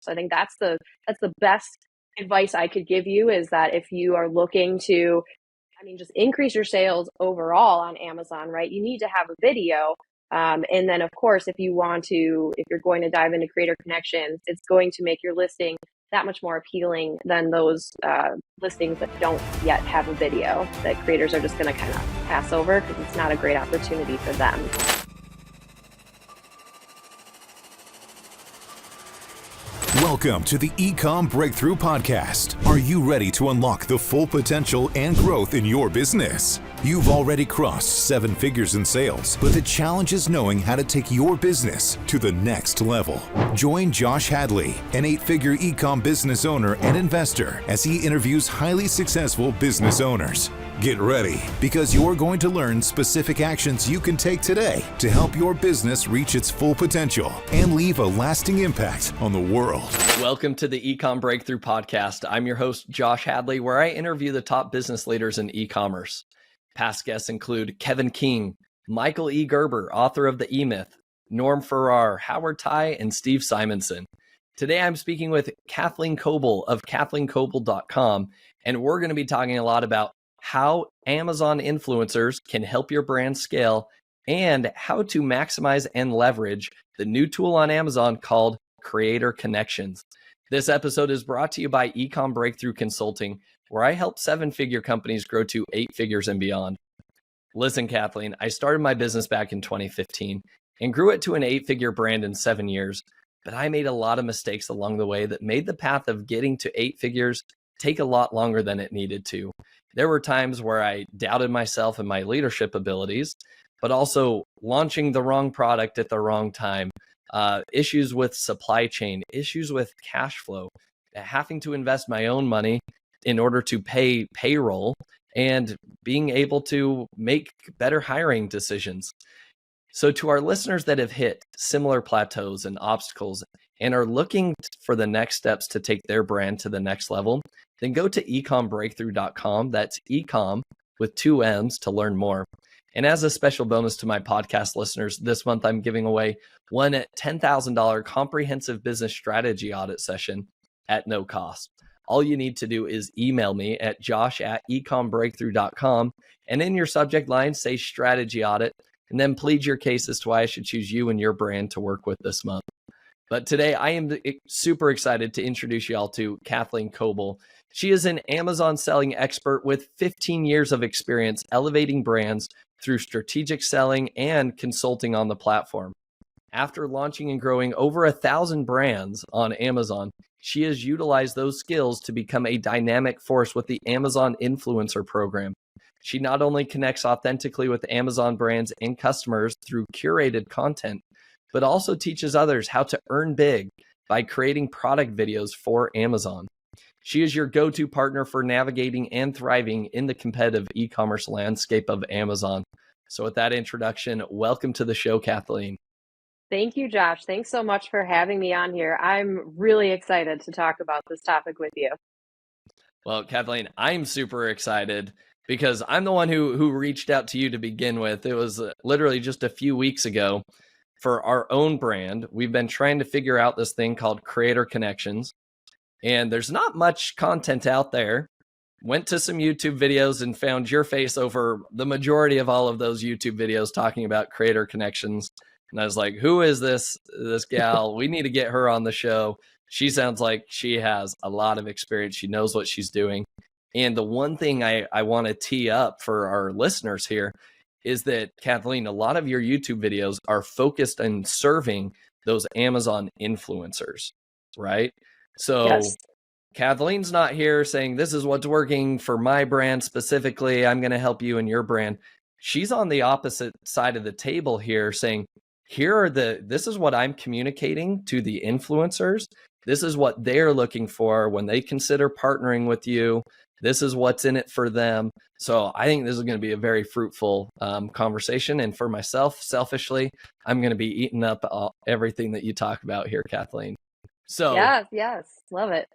So I think that's the best advice I could give you, is that if you are looking to, just increase your sales overall on Amazon, right? You need to have a video. And then, of course, if you're going to dive into Creator Connections, it's going to make your listing that much more appealing than those listings that don't yet have a video, that creators are just going to kind of pass over because it's not a great opportunity for them. Welcome to the E-com Breakthrough Podcast. Are you ready to unlock the full potential and growth in your business? You've already crossed 7 figures in sales, but the challenge is knowing how to take your business to the next level. Join Josh Hadley, an 8-figure e-com business owner and investor, as he interviews highly successful business owners. Get ready, because you're going to learn specific actions you can take today to help your business reach its full potential and leave a lasting impact on the world. Welcome to the E-com Breakthrough Podcast. I'm your host, Josh Hadley, where I interview the top business leaders in e-commerce. Past guests include Kevin King, Michael E. Gerber, author of The E-Myth, Norm Farrar, Howard Ty, and Steve Simonson. Today, I'm speaking with Kathleen Kobel of KathleenKobel.com, and we're going to be talking a lot about how Amazon influencers can help your brand scale and how to maximize and leverage the new tool on Amazon called Creator Connections. This episode is brought to you by E-com Breakthrough Consulting, where I help 7-figure companies grow to 8 figures and beyond. Listen, Kathleen, I started my business back in 2015 and grew it to an 8-figure brand in 7 years, but I made a lot of mistakes along the way that made the path of getting to 8 figures take a lot longer than it needed to. There were times where I doubted myself and my leadership abilities, but also launching the wrong product at the wrong time, issues with supply chain, issues with cash flow, having to invest my own money in order to pay payroll, and being able to make better hiring decisions. So to our listeners that have hit similar plateaus and obstacles and are looking for the next steps to take their brand to the next level, then go to ecombreakthrough.com. That's ecom with 2 M's to learn more. And as a special bonus to my podcast listeners, this month I'm giving away one $10,000 comprehensive business strategy audit session at no cost. All you need to do is email me at josh@ecombreakthrough.com, and in your subject line, say strategy audit, and then plead your case as to why I should choose you and your brand to work with this month. But today I am super excited to introduce y'all to Kathleen Kobel. She is an Amazon selling expert with 15 years of experience elevating brands through strategic selling and consulting on the platform. After launching and growing over 1,000 brands on Amazon, she has utilized those skills to become a dynamic force with the Amazon Influencer Program. She not only connects authentically with Amazon brands and customers through curated content, but also teaches others how to earn big by creating product videos for Amazon. She is your go-to partner for navigating and thriving in the competitive e-commerce landscape of Amazon. So with that introduction, welcome to the show, Kathleen. Thank you, Josh. Thanks so much for having me on here. I'm really excited to talk about this topic with you. Well, Kathleen, I'm super excited because I'm the one who reached out to you to begin with. It was literally just a few weeks ago for our own brand. We've been trying to figure out this thing called Creator Connections, and there's not much content out there. Went to some YouTube videos and found your face over the majority of all of those YouTube videos talking about Creator Connections. And I was like, who is this gal? We need to get her on the show. She sounds like she has a lot of experience. She knows what she's doing. And the one thing I want to tee up for our listeners here is that, Kathleen, a lot of your YouTube videos are focused on serving those Amazon influencers, right? So Yes. Kathleen's not here saying, this is what's working for my brand specifically. I'm going to help you in your brand. She's on the opposite side of the table here saying, this is what I'm communicating to the influencers. This is what they're looking for when they consider partnering with you. This is what's in it for them. So I think this is going to be a very fruitful conversation. And for myself, selfishly, I'm going to be eating up everything that you talk about here, Kathleen. So Yes. Love it.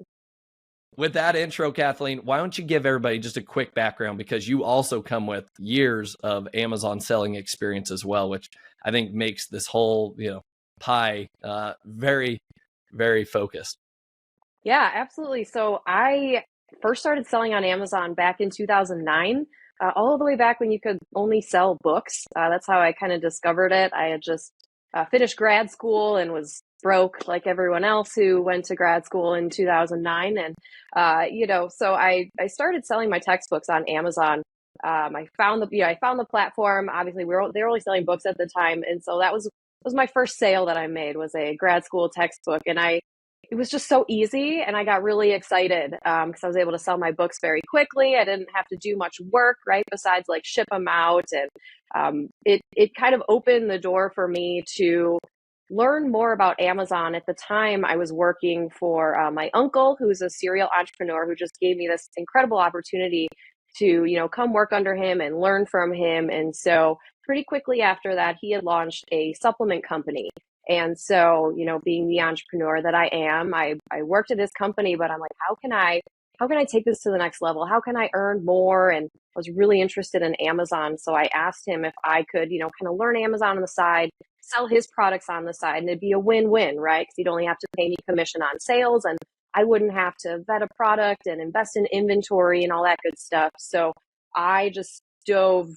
With that intro, Kathleen, why don't you give everybody just a quick background, because you also come with years of Amazon selling experience as well, which I think makes this whole pie very, very focused. Yeah, absolutely. So I first started selling on Amazon back in 2009, all the way back when you could only sell books. That's how I kind of discovered it. I had just finished grad school and was broke like everyone else who went to grad school in 2009. And, so I started selling my textbooks on Amazon. I found the platform. Obviously, they were only selling books at the time. And so that was my first sale that I made, was a grad school textbook. And it was just so easy, and I got really excited because I was able to sell my books very quickly. I didn't have to do much work, right, besides like ship them out, and it kind of opened the door for me to learn more about Amazon. At the time, I was working for my uncle, who's a serial entrepreneur, who just gave me this incredible opportunity to come work under him and learn from him. And so pretty quickly after that, he had launched a supplement company. And so, being the entrepreneur that I am, I worked at this company, but I'm like, how can I take this to the next level? How can I earn more? And I was really interested in Amazon. So I asked him if I could, kind of learn Amazon on the side, sell his products on the side, and it'd be a win-win, right? Because he'd only have to pay me commission on sales, and I wouldn't have to vet a product and invest in inventory and all that good stuff. So I just dove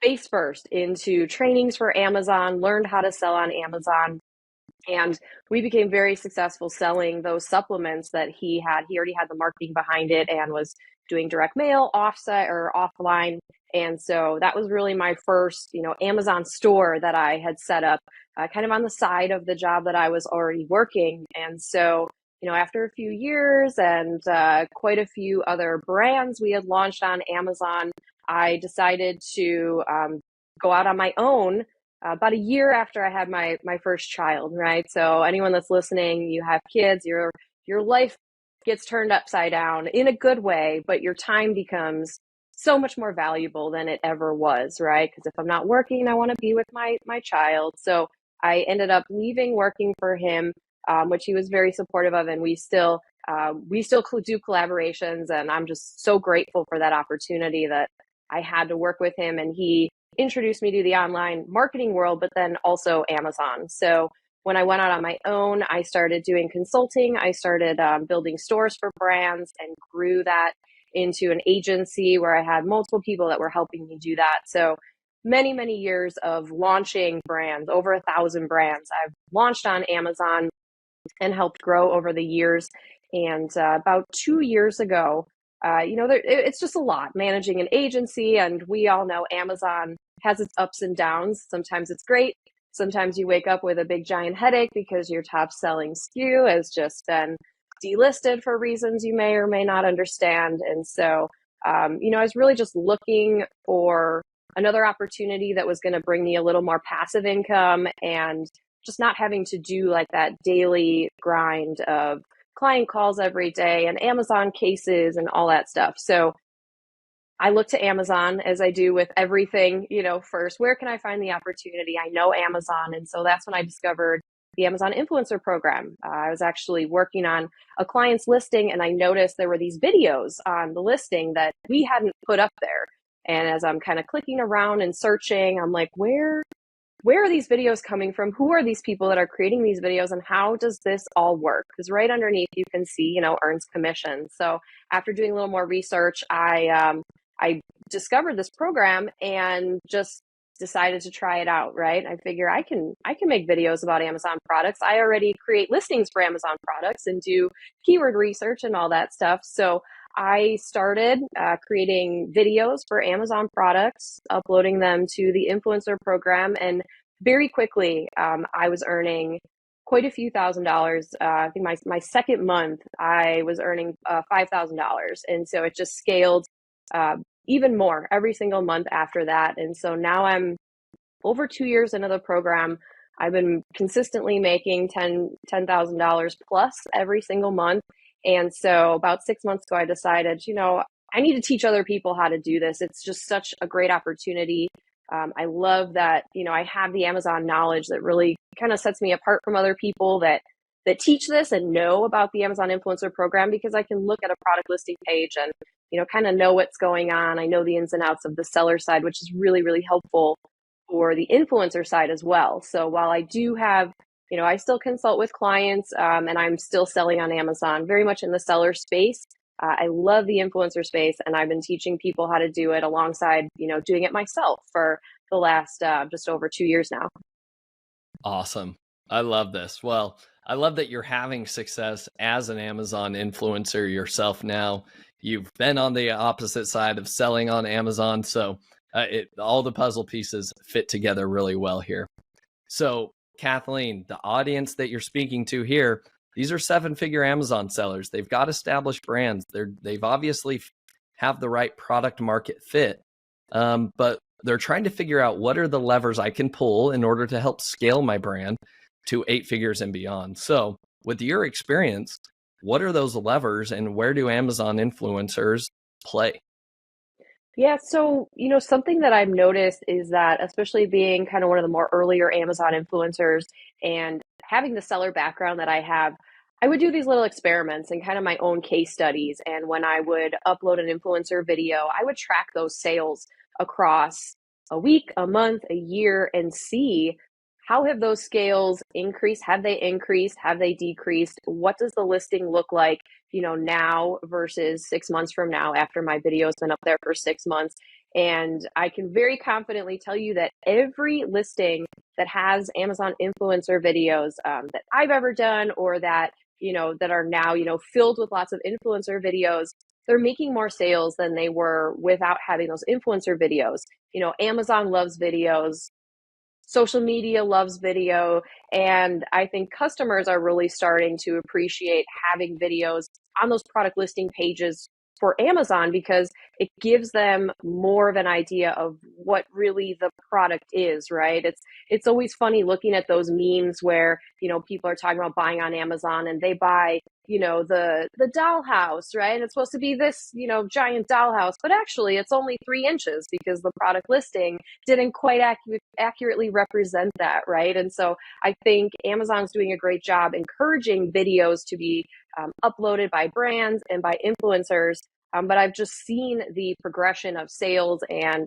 face first into trainings for Amazon, learned how to sell on Amazon, and we became very successful selling those supplements that he had. He already had the marketing behind it and was doing direct mail, offsite or offline. And so that was really my first, Amazon store that I had set up kind of on the side of the job that I was already working. And so, after a few years and quite a few other brands we had launched on Amazon, I decided to go out on my own about a year after I had my first child, right? So anyone that's listening, you have kids, your life gets turned upside down in a good way, but your time becomes so much more valuable than it ever was, right? Because if I'm not working, I want to be with my child. So I ended up leaving working for him, which he was very supportive of, and we still do collaborations, and I'm just so grateful for that opportunity that I had to work with him, and he introduced me to the online marketing world, but then also Amazon. So when I went out on my own, I started doing consulting. I started building stores for brands and grew that into an agency where I had multiple people that were helping me do that. So many, many years of launching brands, over 1,000 brands I've launched on Amazon and helped grow over the years. And about 2 years ago, it's just a lot managing an agency. And we all know Amazon has its ups and downs. Sometimes it's great. Sometimes you wake up with a big giant headache because your top selling SKU has just been delisted for reasons you may or may not understand. And so, I was really just looking for another opportunity that was going to bring me a little more passive income and just not having to do like that daily grind of client calls every day and Amazon cases and all that stuff. So I look to Amazon, as I do with everything, first, where can I find the opportunity? I know Amazon. And so that's when I discovered the Amazon influencer program. I was actually working on a client's listing, and I noticed there were these videos on the listing that we hadn't put up there. And as I'm kind of clicking around and searching, I'm like, where are these videos coming from? Who are these people that are creating these videos, and how does this all work? Because right underneath you can see, earns commission. So after doing a little more research, I discovered this program and just decided to try it out, right? I figure I can make videos about Amazon products. I already create listings for Amazon products and do keyword research and all that stuff. So I started creating videos for Amazon products, uploading them to the influencer program, and very quickly I was earning quite a few $1,000s. I think my second month I was earning $5,000, and so it just scaled even more every single month after that. And so now I'm over 2 years into the program. I've been consistently making $10,000 plus every single month. And so about 6 months ago, I decided, I need to teach other people how to do this. It's just such a great opportunity. I love that, I have the Amazon knowledge that really kind of sets me apart from other people that teach this and know about the Amazon influencer program, because I can look at a product listing page and, kind of know what's going on. I know the ins and outs of the seller side, which is really, really helpful for the influencer side as well. So while I do have, I still consult with clients, and I'm still selling on Amazon, very much in the seller space. I love the influencer space, and I've been teaching people how to do it alongside, doing it myself for the last just over 2 years now. Awesome. I love this. Well, I love that you're having success as an Amazon influencer yourself now. You've been on the opposite side of selling on Amazon. So all the puzzle pieces fit together really well here. So, Kathleen, the audience that you're speaking to here, these are seven-figure Amazon sellers. They've got established brands. They've obviously have the right product market fit, but they're trying to figure out what are the levers I can pull in order to help scale my brand to 8 figures and beyond. So, with your experience, what are those levers and where do Amazon influencers play? Yeah, so, something that I've noticed is that, especially being kind of one of the more earlier Amazon influencers and having the seller background that I have, I would do these little experiments and kind of my own case studies. And when I would upload an influencer video, I would track those sales across a week, a month, a year, and see how have those scales increased? Have they increased? Have they decreased? What does the listing look like, now versus 6 months from now after my video's been up there for 6 months? And I can very confidently tell you that every listing that has Amazon influencer videos that I've ever done, or that, that are now, filled with lots of influencer videos, they're making more sales than they were without having those influencer videos. Amazon loves videos. Social media loves video, and I think customers are really starting to appreciate having videos on those product listing pages for Amazon, because it gives them more of an idea of what really the product is, right? It's always funny looking at those memes where, people are talking about buying on Amazon and they buy, the dollhouse, right? And it's supposed to be this, giant dollhouse, but actually it's only 3 inches because the product listing didn't quite accurately represent that, right? And so I think Amazon's doing a great job encouraging videos to be uploaded by brands and by influencers. But I've just seen the progression of sales and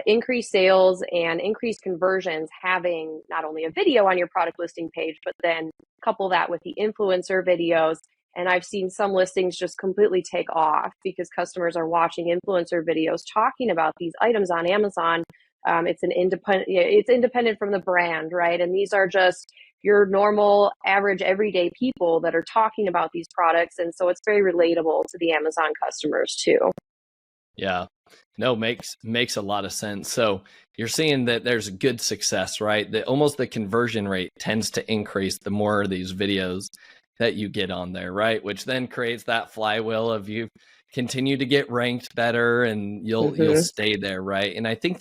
increased sales and increased conversions having not only a video on your product listing page, but then couple that with the influencer videos. And I've seen some listings just completely take off because customers are watching influencer videos talking about these items on Amazon. It's independent from the brand, right? And these are just your normal, average, everyday people that are talking about these products. And so it's very relatable to the Amazon customers too. Yeah. No, makes a lot of sense. So you're seeing that there's good success, right? That almost the conversion rate tends to increase the more of these videos that you get on there, right? Which then creates that flywheel of you continue to get ranked better and you'll stay there, right? And I think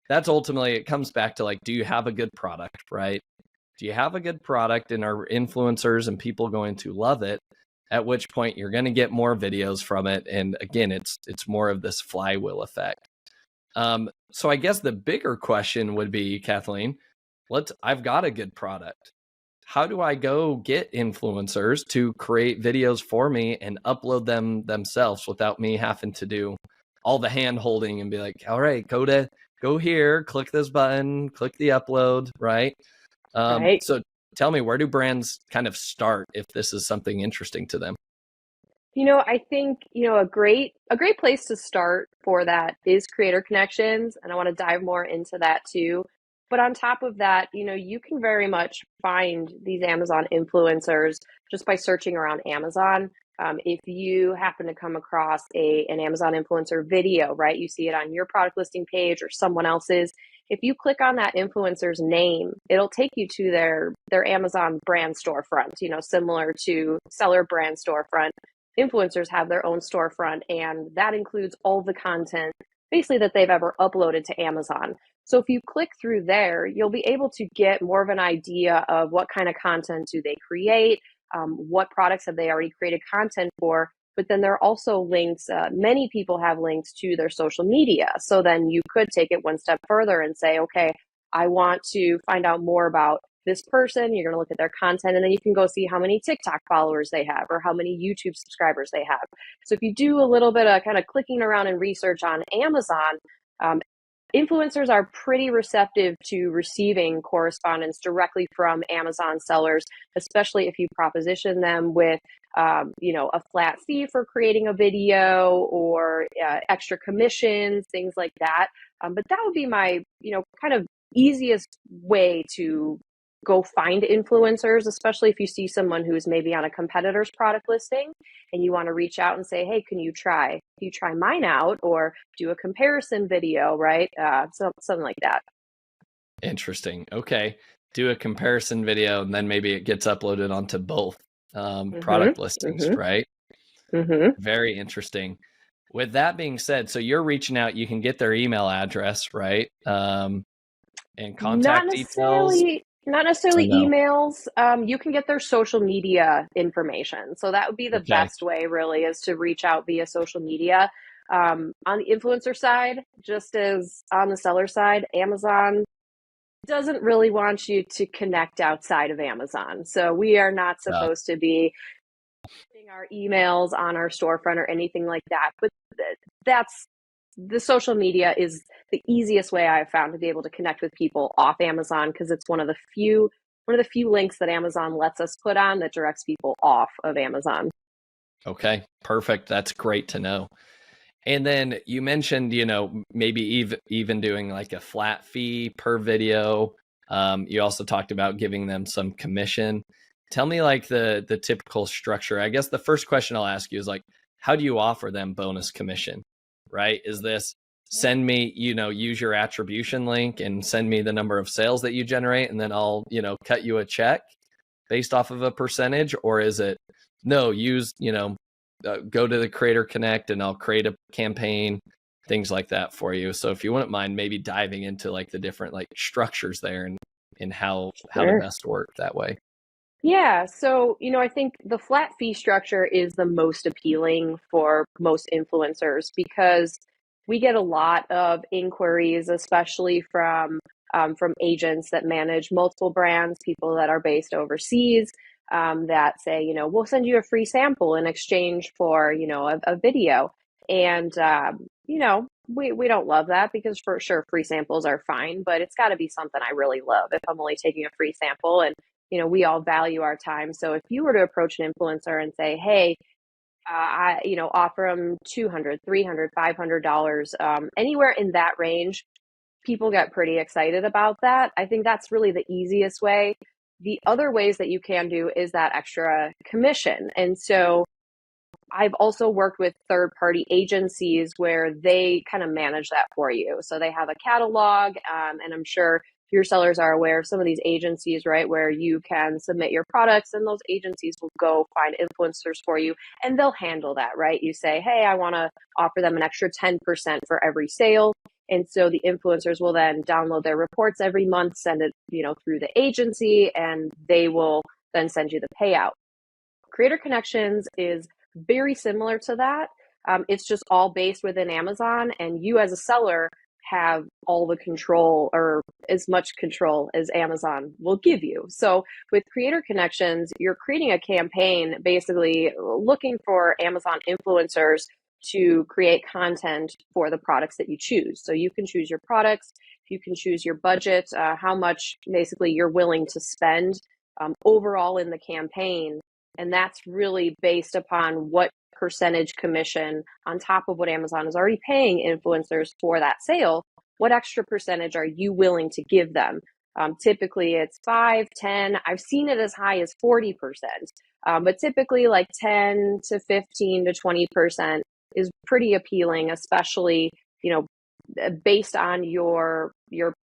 that's ultimately, it comes back to like, do you have a good product, right? Do you have a good product and are influencers and people going to love it? At which point you're going to get more videos from it. And again, it's more of this flywheel effect. So I guess the bigger question would be, Kathleen, I've got a good product. How do I go get influencers to create videos for me and upload them themselves without me having to do all the hand holding and be like, all right, go here, click this button, click the upload, right? Right. So tell me, where do brands kind of start if this is something interesting to them? I think, a great place to start for that is Creator Connections, and I want to dive more into that too. But on top of that, you can very much find these Amazon influencers just by searching around Amazon. If you happen to come across an Amazon influencer video, right, you see it on your product listing page or someone else's. If you click on that influencer's name, it'll take you to their Amazon brand storefront, similar to seller brand storefront. Influencers have their own storefront, and that includes all the content basically that they've ever uploaded to Amazon. So if you click through there, you'll be able to get more of an idea of what kind of content do they create, what products have they already created content for. But then there are also links. Many people have links to their social media. So then you could take it one step further and say, okay, I want to find out more about this person. You're going to look at their content, and then you can go see how many TikTok followers they have or how many YouTube subscribers they have. So if you do a little bit of kind of clicking around and research on Amazon, influencers are pretty receptive to receiving correspondence directly from Amazon sellers, especially if you proposition them with, a flat fee for creating a video or extra commissions, things like that. But that would be my, kind of easiest way to go find influencers, especially if you see someone who's maybe on a competitor's product listing and you want to reach out and say, hey, can you try mine out or do a comparison video, right? Something like that. Interesting. Okay. Do a comparison video and then maybe it gets uploaded onto both product listings, right? Very interesting. With that being said, so you're reaching out, you can get their email address, right? And contact details. Not necessarily emails. You can get their social media information. So that would be the best way, really, is to reach out via social media. On the influencer side, just as on the seller side, Amazon doesn't really want you to connect outside of Amazon. So we are not supposed to be putting our emails on our storefront or anything like that. But that's the social media is the easiest way I've found to be able to connect with people off Amazon, because it's one of the few links that Amazon lets us put on that directs people off of Amazon. Okay, perfect. That's great to know. And then you mentioned, maybe even doing like a flat fee per video. You also talked about giving them some commission. Tell me like the typical structure. I guess the first question I'll ask you is like, how do you offer them bonus commission, right? Is this send me, use your attribution link and send me the number of sales that you generate, and then I'll, cut you a check based off of a percentage? Or is it, no, use, go to the Creator Connect and I'll create a campaign, things like that for you. So if you wouldn't mind maybe diving into like the different like structures there and how to best work that way. Yeah. So, I think the flat fee structure is the most appealing for most influencers, because we get a lot of inquiries, especially from agents that manage multiple brands, people that are based overseas, that say, we'll send you a free sample in exchange for, a video. And, we don't love that, because for sure free samples are fine, but it's got to be something I really love if I'm only taking a free sample. And we all value our time. So if you were to approach an influencer and say, hey, offer them $200, $300, $500, anywhere in that range, people get pretty excited about that. I think that's really the easiest way. The other ways that you can do is that extra commission. And so I've also worked with third-party agencies where they kind of manage that for you. So they have a catalog, and I'm sure your sellers are aware of some of these agencies, right, where you can submit your products and those agencies will go find influencers for you and they'll handle that, right? You say, hey, I want to offer them an extra 10% for every sale. And so the influencers will then download their reports every month, send it, through the agency, and they will then send you the payout. Creator Connections is very similar to that. It's just all based within Amazon, and you as a seller have all the control, or as much control as Amazon will give you. So with Creator Connections, you're creating a campaign basically looking for Amazon influencers to create content for the products that you choose. So you can choose your products, you can choose your budget, how much basically you're willing to spend overall in the campaign. And that's really based upon what percentage commission on top of what Amazon is already paying influencers for that sale. What extra percentage are you willing to give them? Typically it's 5, 10. I've seen it as high as 40%, but typically like 10 to 15 to 20% is pretty appealing, especially, based on your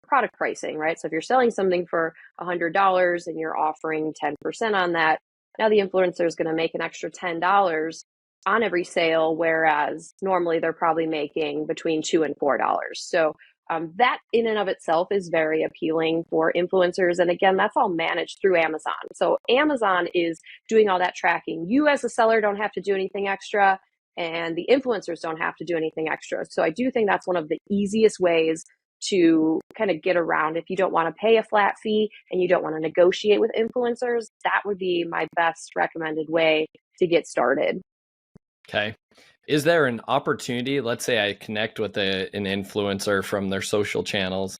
product pricing, right? So if you're selling something for $100 and you're offering 10% on that, now the influencer is going to make an extra $10 on every sale, whereas normally they're probably making between $2 and $4. So that in and of itself is very appealing for influencers. And again, that's all managed through Amazon. So Amazon is doing all that tracking. You as a seller don't have to do anything extra, and the influencers don't have to do anything extra. So I do think that's one of the easiest ways to kind of get around. If you don't want to pay a flat fee and you don't want to negotiate with influencers, that would be my best recommended way to get started. Okay. Is there an opportunity? Let's say I connect with an influencer from their social channels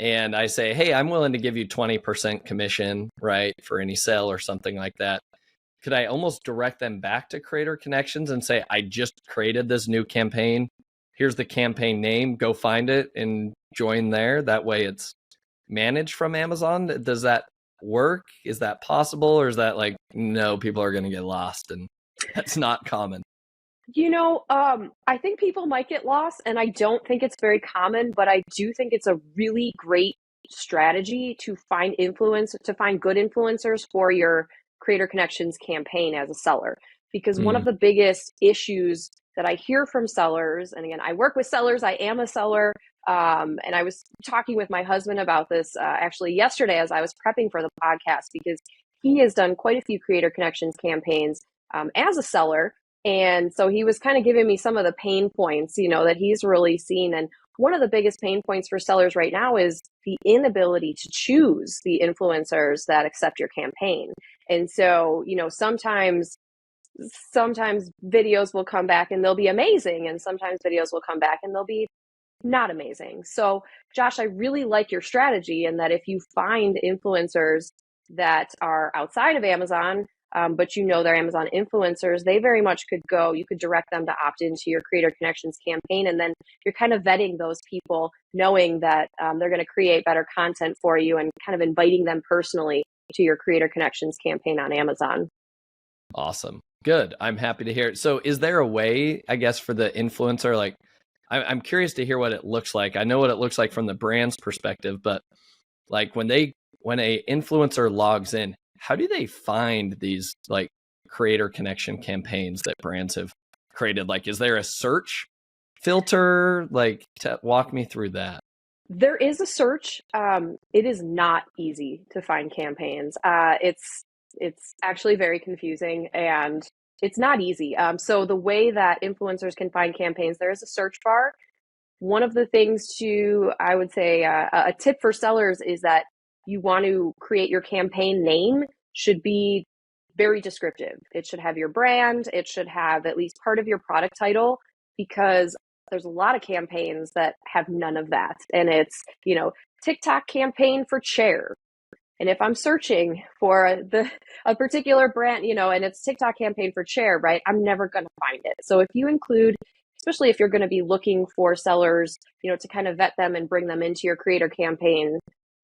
and I say, hey, I'm willing to give you 20% commission, right, for any sale or something like that. Could I almost direct them back to Creator Connections and say, I just created this new campaign. Here's the campaign name. Go find it and join there. That way it's managed from Amazon. Does that work? Is that possible? Or is that like, no, people are going to get lost and that's not common? I think people might get lost, and I don't think it's very common, but I do think it's a really great strategy to find good influencers for your Creator Connections campaign as a seller. Because one of Mm, the biggest issues that I hear from sellers, and again, I work with sellers, I am a seller, and I was talking with my husband about this actually yesterday as I was prepping for the podcast, because he has done quite a few Creator Connections campaigns as a seller. And so he was kind of giving me some of the pain points, that he's really seen. And one of the biggest pain points for sellers right now is the inability to choose the influencers that accept your campaign. And so, sometimes videos will come back and they'll be amazing, and sometimes videos will come back and they'll be not amazing. So, Josh, I really like your strategy in that if you find influencers that are outside of Amazon, but they're Amazon influencers, they very much could go. You could direct them to opt into your Creator Connections campaign, and then you're kind of vetting those people, knowing that they're going to create better content for you, and kind of inviting them personally to your Creator Connections campaign on Amazon. awesome. Good. I'm happy to hear it. So is there a way, I guess, for the influencer, like, I'm curious to hear what it looks like. I know what it looks like from the brand's perspective, but like when a influencer logs in, how do they find these like creator connection campaigns that brands have created? Like, is there a search filter? Like, walk me through that. There is a search. It is not easy to find campaigns. It's actually very confusing, and it's not easy. So the way that influencers can find campaigns, there is a search bar. One of the things I would say, a tip for sellers is that you want to create your campaign name should be very descriptive. It should have your brand. It should have at least part of your product title, because there's a lot of campaigns that have none of that. And it's, TikTok campaign for chair. And if I'm searching for a particular brand, and it's TikTok campaign for chair, right, I'm never going to find it. So if you include, especially if you're going to be looking for sellers, to kind of vet them and bring them into your creator campaign,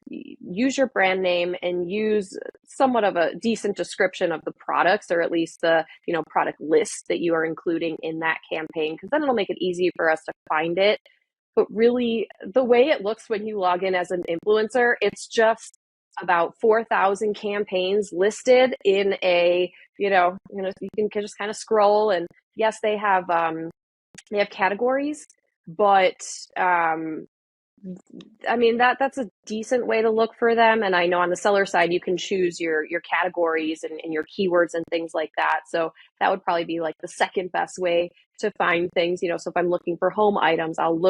use your brand name and use somewhat of a decent description of the products, or at least the, product list that you are including in that campaign, because then it'll make it easy for us to find it. But really, the way it looks when you log in as an influencer, it's just about 4,000 campaigns listed in a, you can just kind of scroll, and yes, they have categories, but that's a decent way to look for them. And I know on the seller side, you can choose your categories and your keywords and things like that. So that would probably be like the second best way to find things. So if I'm looking for home items, I'll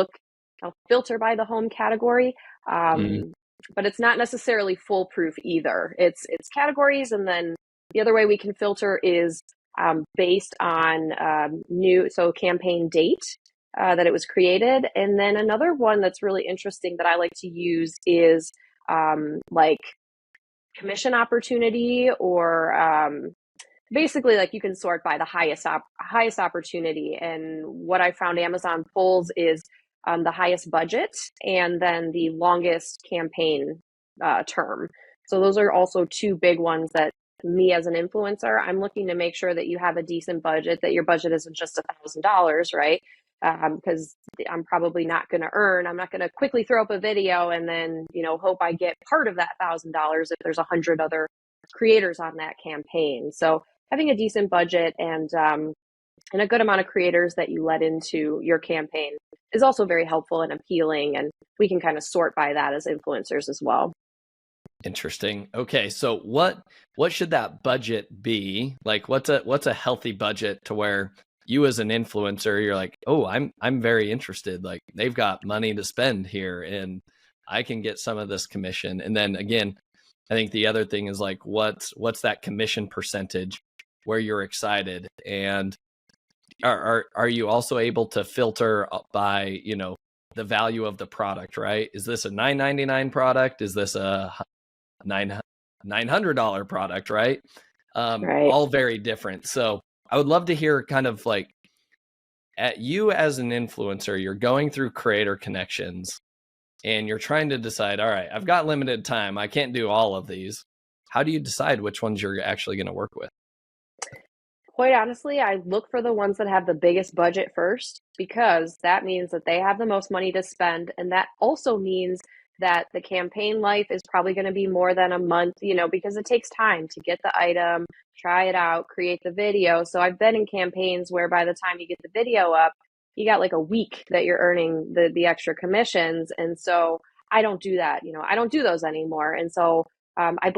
filter by the home category. Mm, But it's not necessarily foolproof either. It's categories, and then the other way we can filter is based on campaign date that it was created. And then another one that's really interesting that I like to use is like commission opportunity, or basically like you can sort by the highest opportunity. And what I found Amazon pulls is the highest budget and then the longest campaign term. So those are also two big ones that me as an influencer, I'm looking to make sure that you have a decent budget, that your budget isn't just $1,000, right? Because I'm probably not going to I'm not going to quickly throw up a video and then, hope I get part of that $1,000 if there's 100 other creators on that campaign. So having a decent budget and a good amount of creators that you let into your campaign is also very helpful and appealing. And we can kind of sort by that as influencers as well. interesting. Okay, so what should that budget be? Like, what's a healthy budget to where you as an influencer, you're like, oh, I'm very interested. Like, they've got money to spend here, and I can get some of this commission. And then again, I think the other thing is like, what's that commission percentage where you're excited? And are you also able to filter by, the value of the product, right? Is this a $9.99 product? Is this a $900 product, right? Right. All very different. So I would love to hear kind of like, at you as an influencer, you're going through creator connections and you're trying to decide, all right, I've got limited time. I can't do all of these. How do you decide which ones you're actually going to work with? Quite honestly, I look for the ones that have the biggest budget first because that means that they have the most money to spend. And that also means that the campaign life is probably going to be more than a month, because it takes time to get the item, try it out, create the video. So I've been in campaigns where by the time you get the video up, you got like a week that you're earning the extra commissions. And so I don't do that. I don't do those anymore. And so I've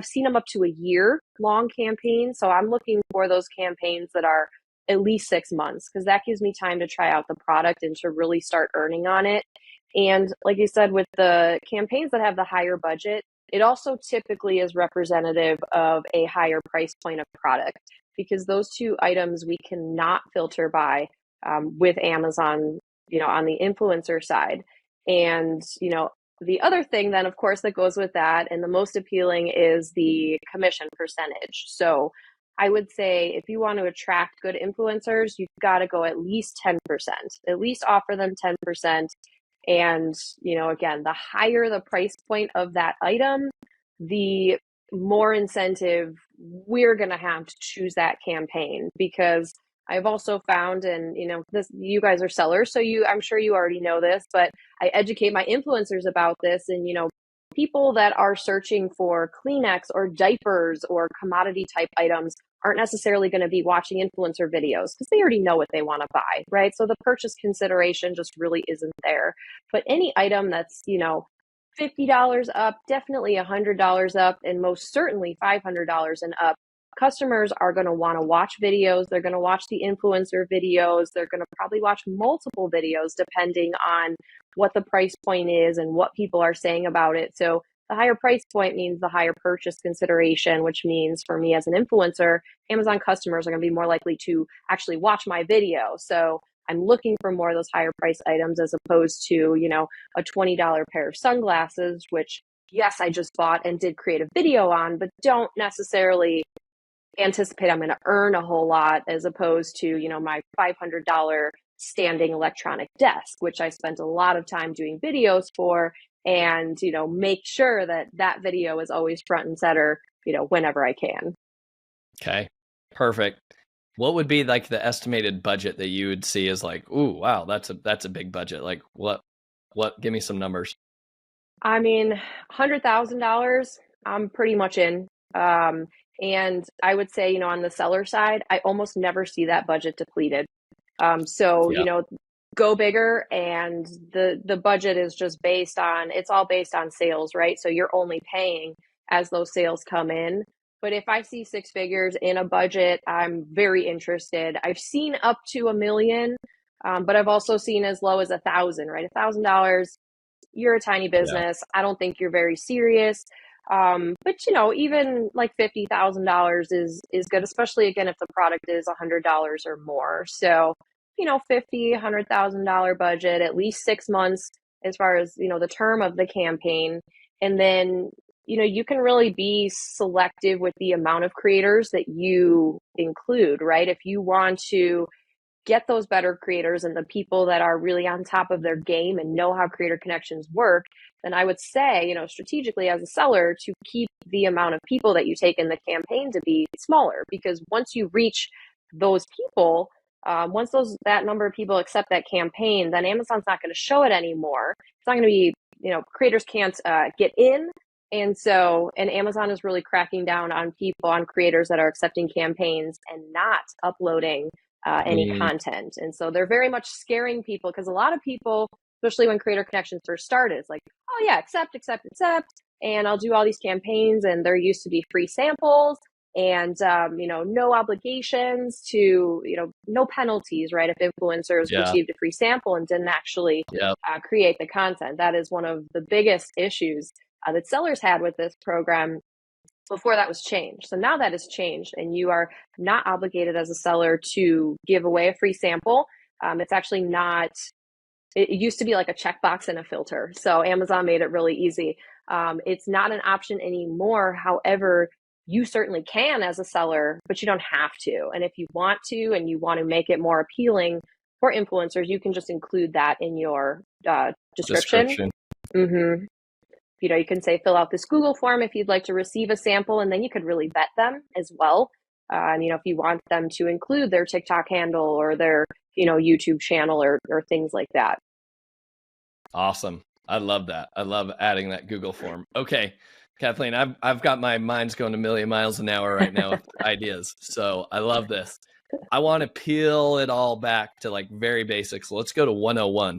seen them up to a year long campaigns. So I'm looking for those campaigns that are at least 6 months because that gives me time to try out the product and to really start earning on it. And like you said, with the campaigns that have the higher budget, it also typically is representative of a higher price point of product because those two items we cannot filter by with Amazon, on the influencer side. And, the other thing then, of course, that goes with that and the most appealing is the commission percentage. So I would say if you want to attract good influencers, you've got to go at least 10%, at least offer them 10%. And, again, the higher the price point of that item, the more incentive we're going to have to choose that campaign because I've also found, and you guys are sellers, so I'm sure you already know this, but I educate my influencers about this, and people that are searching for Kleenex or diapers or commodity type items aren't necessarily going to be watching influencer videos because they already know what they want to buy, right? So the purchase consideration just really isn't there. But any item that's $50 up, definitely $100 up, and most certainly $500 and up, customers are going to want to watch videos. They're going to watch the influencer videos. They're going to probably watch multiple videos depending on what the price point is and what people are saying about it. So the higher price point means the higher purchase consideration, which means for me as an influencer, Amazon customers are going to be more likely to actually watch my video. So I'm looking for more of those higher price items as opposed to, a $20 pair of sunglasses, which yes, I just bought and did create a video on, but don't necessarily anticipate I'm going to earn a whole lot as opposed to, my $500 standing electronic desk, which I spent a lot of time doing videos for and, make sure that that video is always front and center, whenever I can. Okay, perfect. What would be like the estimated budget that you would see as like, ooh, wow, that's a big budget. Like what, give me some numbers. I mean, $100,000, I'm pretty much in. And I would say, on the seller side, I almost never see that budget depleted. So, Yeah. Go bigger and the budget is just it's all based on sales, right? So you're only paying as those sales come in. But if I see six figures in a budget, I'm very interested. I've seen up to $1 million, but I've also seen as low as 1,000, right? $1,000, you're a tiny Yeah. business. I don't think you're very serious. But even like $50,000 is good, especially again if the product is $100 or more. So, $100,000 budget, at least 6 months as far as the term of the campaign, and then you can really be selective with the amount of creators that you include, right? If you want to get those better creators and the people that are really on top of their game and know how creator connections work, then I would say, strategically as a seller to keep the amount of people that you take in the campaign to be smaller, because once you reach those people, once that number of people accept that campaign, then Amazon's not going to show it anymore. It's not going to be, creators can't get in. And Amazon is really cracking down on creators that are accepting campaigns and not uploading any content. And so they're very much scaring people because a lot of people, especially when Creator Connections first started, it's like, oh yeah, accept. And I'll do all these campaigns and there used to be free samples and, no obligations to, no penalties, right? If influencers received a free sample and didn't actually create the content. That is one of the biggest issues that sellers had with this program before that was changed. So now that has changed, and you are not obligated as a seller to give away a free sample. It's actually not, it used to be like a checkbox and a filter. So Amazon made it really easy. It's not an option anymore. However, you certainly can as a seller, but you don't have to. And if you want to, and you want to make it more appealing for influencers, you can just include that in your description. Mm-hmm. You can say, fill out this Google form if you'd like to receive a sample, and then you could really vet them as well. And, if you want them to include their TikTok handle or their, YouTube channel or things like that. Awesome. I love that. I love adding that Google form. Okay, Kathleen, I've got my mind's going a million miles an hour right now with ideas. So I love this. I want to peel it all back to like very basics. Let's go to 101.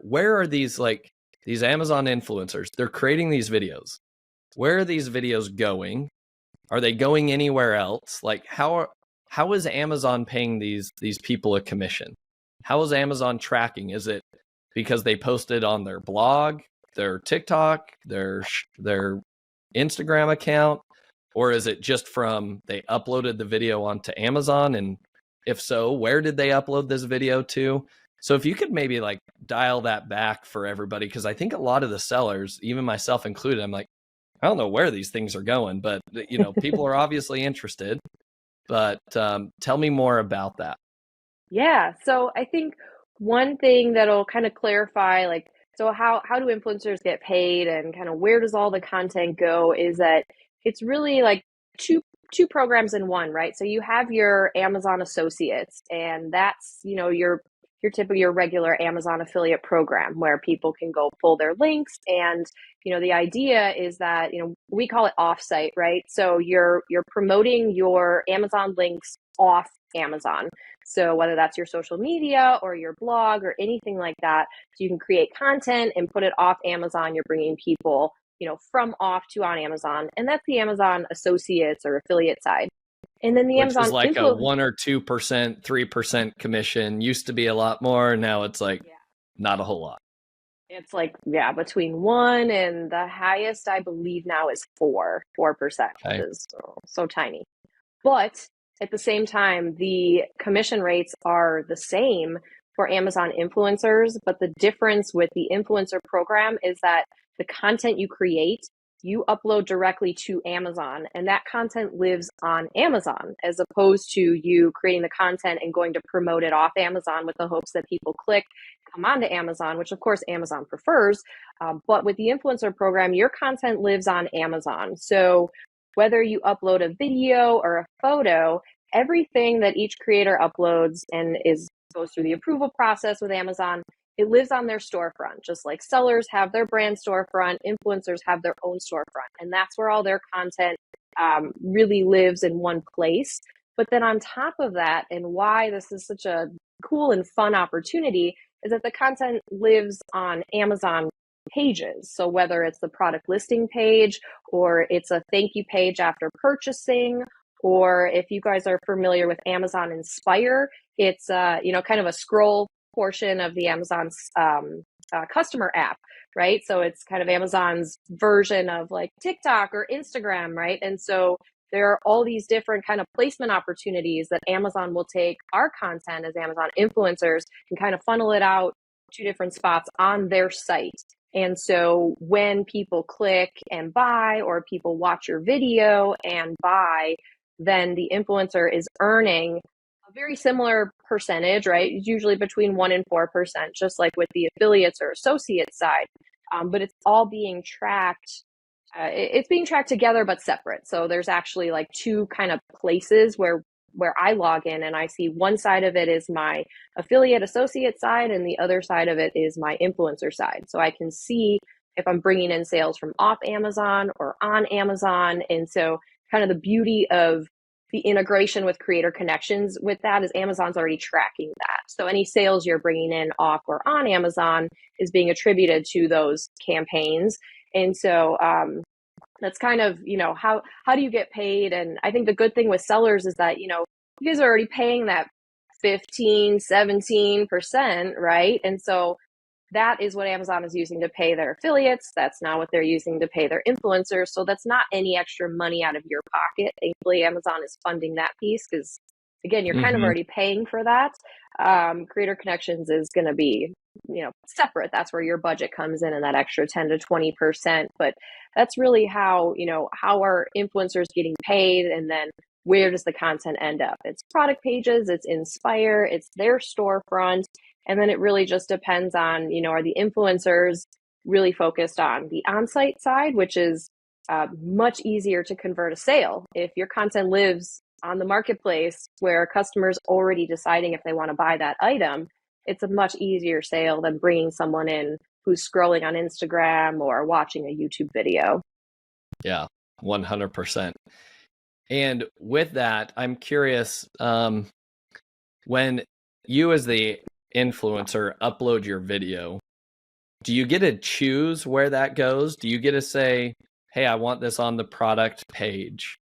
Where are these Amazon influencers? They're creating these videos. Where are these videos going? Are they going anywhere else? Like how is Amazon paying these people a commission? How is Amazon tracking? Is it because they posted on their blog, their TikTok, their Instagram account, or is it just from they uploaded the video onto Amazon? And if so, where did they upload this video to? So if you could maybe like dial that back for everybody, because I think a lot of the sellers, even myself included, I'm like, I don't know where these things are going, but people are obviously interested. But tell me more about that. Yeah. So I think one thing that'll kind of clarify, so how do influencers get paid and kind of where does all the content go, is that it's really like two programs in one, right? So you have your Amazon associates, and that's, your typical, your regular Amazon affiliate program where people can go pull their links. And, the idea is that, we call it offsite, right? So you're promoting your Amazon links off Amazon. So whether that's your social media or your blog or anything like that, so you can create content and put it off Amazon. You're bringing people, from off to on Amazon. And that's the Amazon associates or affiliate side. And then the Which Amazon is like a 1 or 2%, 3% commission. Used to be a lot more. Now it's like not a whole lot. It's like, between 1 and the highest I believe now is 4%, okay, which is so tiny. But at the same time, the commission rates are the same for Amazon influencers, but the difference with the influencer program is that the content you create, you upload directly to Amazon, and that content lives on Amazon, as opposed to you creating the content and going to promote it off Amazon with the hopes that people click, come onto Amazon, which of course Amazon prefers. But with the influencer program, your content lives on Amazon. So whether you upload a video or a photo, everything that each creator uploads and goes through the approval process with Amazon, it lives on their storefront. Just like sellers have their brand storefront, influencers have their own storefront. And that's where all their content really lives in one place. But then on top of that, and why this is such a cool and fun opportunity, is that the content lives on Amazon pages. So whether it's the product listing page, or it's a thank you page after purchasing, or if you guys are familiar with Amazon Inspire, it's kind of a scroll portion of the Amazon's customer app, right? So it's kind of Amazon's version of like TikTok or Instagram, right? And so there are all these different kind of placement opportunities that Amazon will take our content as Amazon influencers and kind of funnel it out to different spots on their site. And so when people click and buy, or people watch your video and buy, then the influencer is earning a very similar percentage, right? It's usually between 1% and 4%, just like with the affiliates or associates side. But it's all being tracked. It's being tracked together, but separate. So there's actually like two kind of places where I log in, and I see one side of it is my affiliate associate side, and the other side of it is my influencer side. So I can see if I'm bringing in sales from off Amazon or on Amazon. And so kind of the beauty of the integration with Creator Connections with that is Amazon's already tracking that. So any sales you're bringing in off or on Amazon is being attributed to those campaigns. And so that's kind of, how do you get paid? And I think the good thing with sellers is that, you guys are already paying that 15, 17%, right? And so that is what Amazon is using to pay their affiliates. That's not what they're using to pay their influencers. So that's not any extra money out of your pocket. Thankfully, Amazon is funding that piece because, again, you're kind of Mm-hmm. already paying for that. Creator Connections is going to be, separate. That's where your budget comes in and that extra 10 to 20%. But that's really how our influencers getting paid, and then where does the content end up? It's product pages, it's Inspire, it's their storefront. And then it really just depends on, are the influencers really focused on the on-site side, which is much easier to convert a sale. If your content lives on the marketplace where a customer's already deciding if they want to buy that item, it's a much easier sale than bringing someone in who's scrolling on Instagram or watching a YouTube video. Yeah, 100%. And with that, I'm curious, when you as the influencer upload your video, do you get to choose where that goes? Do you get to say, hey, I want this on the product page?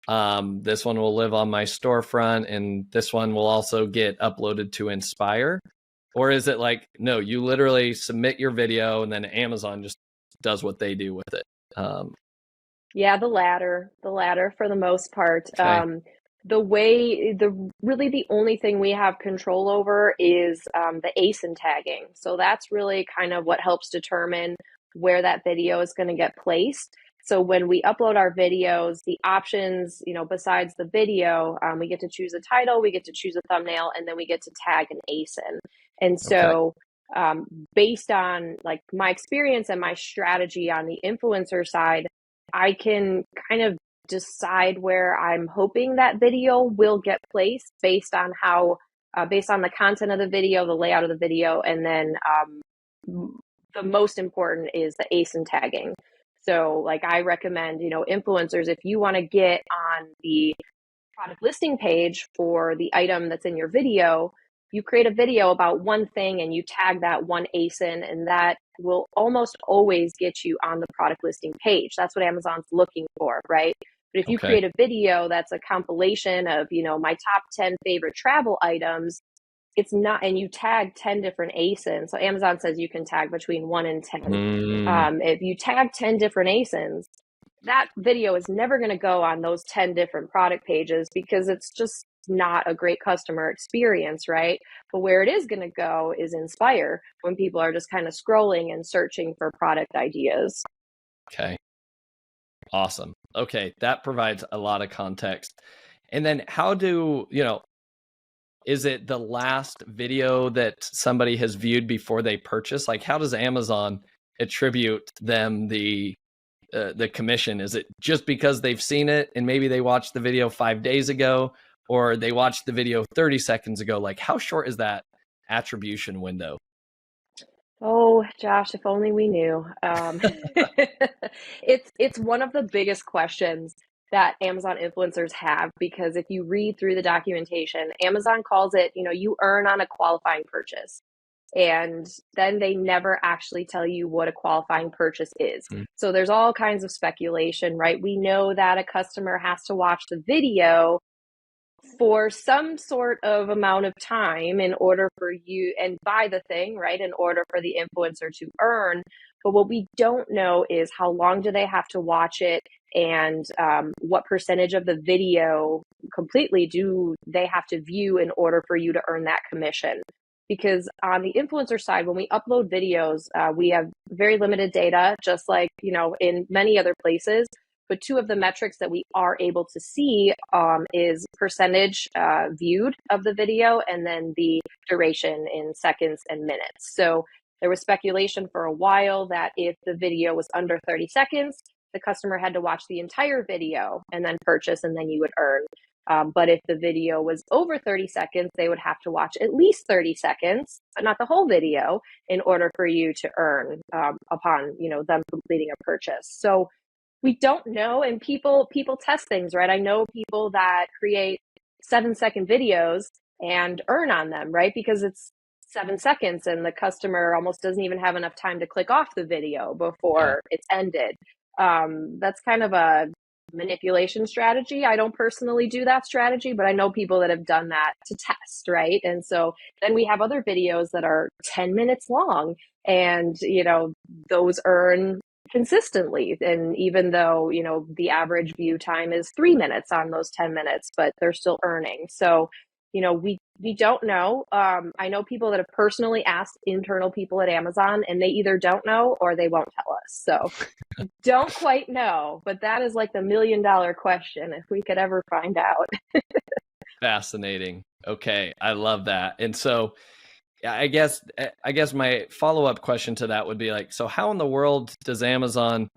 This one will live on my storefront, and this one will also get uploaded to Inspire? Or is it like, no, you literally submit your video and then Amazon just does what they do with it? Yeah, the latter for the most part. Okay. The only thing we have control over is the ASIN tagging. So that's really kind of what helps determine where that video is going to get placed. So when we upload our videos, the options, besides the video, we get to choose a title, we get to choose a thumbnail, and then we get to tag an ASIN. And so based on like my experience and my strategy on the influencer side, I can kind of decide where I'm hoping that video will get placed based on based on the content of the video, the layout of the video, and then the most important is the ASIN tagging. So like I recommend, influencers, if you want to get on the product listing page for the item that's in your video, you create a video about one thing and you tag that one ASIN, and that will almost always get you on the product listing page. That's what Amazon's looking for, right? But if you create a video that's a compilation of, my top 10 favorite travel items, it's not, and you tag 10 different ASINs. So Amazon says you can tag between 1 and 10. If you tag 10 different ASINs, that video is never going to go on those 10 different product pages because it's just not a great customer experience, right? But where it is going to go is Inspire, when people are just kind of scrolling and searching for product ideas. Okay. Awesome. Okay. That provides a lot of context. And then is it the last video that somebody has viewed before they purchase? Like, how does Amazon attribute them the commission? Is it just because they've seen it and maybe they watched the video 5 days ago, or they watched the video 30 seconds ago? Like, how short is that attribution window? Oh, Josh, if only we knew. It's one of the biggest questions that Amazon influencers have, because if you read through the documentation, Amazon calls it, you earn on a qualifying purchase. And then they never actually tell you what a qualifying purchase is. So there's all kinds of speculation, right? We know that a customer has to watch the video for some sort of amount of time in order for you, and buy the thing, right, in order for the influencer to earn. But what we don't know is how long do they have to watch it, and what percentage of the video completely do they have to view in order for you to earn that commission. Because on the influencer side, when we upload videos, we have very limited data, just like, in many other places. But two of the metrics that we are able to see is percentage viewed of the video, and then the duration in seconds and minutes. So there was speculation for a while that if the video was under 30 seconds, the customer had to watch the entire video and then purchase, and then you would earn. But if the video was over 30 seconds, they would have to watch at least 30 seconds, but not the whole video, in order for you to earn upon, them completing a purchase. So we don't know, and people test things, right? I know people that create 7-second videos and earn on them, right? Because it's 7 seconds and the customer almost doesn't even have enough time to click off the video before it's ended. That's kind of a manipulation strategy. I don't personally do that strategy, but I know people that have done that to test, right? And so then we have other videos that are 10 minutes long, and, those earn consistently. And even though, the average view time is 3 minutes on those 10 minutes, but they're still earning. So, we don't know. I know people that have personally asked internal people at Amazon, and they either don't know or they won't tell us. So don't quite know, but that is like the $1,000,000 question if we could ever find out. Fascinating. Okay, I love that. And so I guess my follow-up question to that would be like, so how in the world does Amazon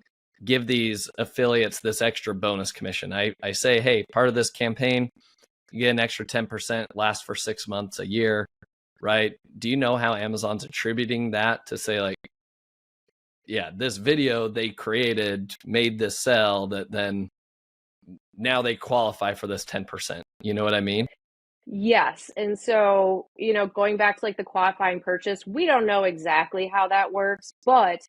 give these affiliates this extra bonus commission? I say, hey, part of this campaign, you get an extra 10%, lasts for 6 months, a year, right? Do you know how Amazon's attributing that to say like, yeah, this video they created made this sell that then now they qualify for this 10%. You know what I mean? Yes. And so, going back to like the qualifying purchase, we don't know exactly how that works, but,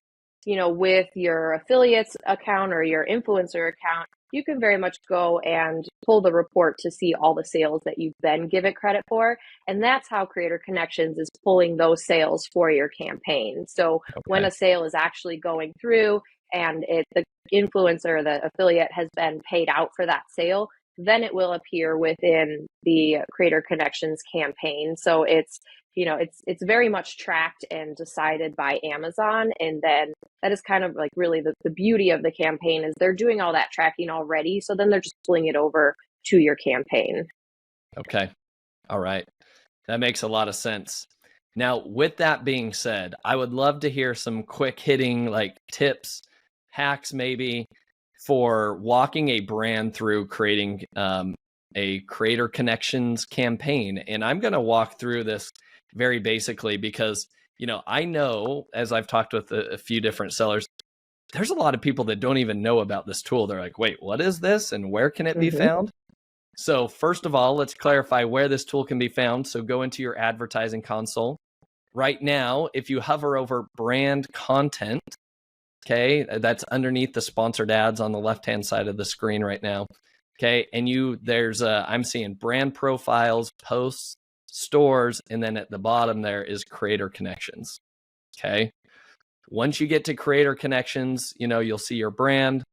with your affiliates account or your influencer account, you can very much go and pull the report to see all the sales that you've been given credit for. And that's how Creator Connections is pulling those sales for your campaign. So when a sale is actually going through and the influencer, the affiliate has been paid out for that sale, then it will appear within the Creator Connections campaign. So it's very much tracked and decided by Amazon. And then that is kind of like really the beauty of the campaign is they're doing all that tracking already. So then they're just pulling it over to your campaign. Okay. All right. That makes a lot of sense. Now, with that being said, I would love to hear some quick hitting like tips, hacks maybe for walking a brand through creating a Creator Connections campaign. And I'm going to walk through this very basically because, I know as I've talked with a few different sellers, there's a lot of people that don't even know about this tool. They're like, wait, what is this? And where can it be found? So first of all, let's clarify where this tool can be found. So go into your advertising console. Right now, if you hover over brand content, okay, that's underneath the sponsored ads on the left-hand side of the screen right now. Okay, and I'm seeing brand profiles, posts, stores, and then at the bottom there is Creator Connections. Okay, once you get to Creator Connections, you'll see your brand,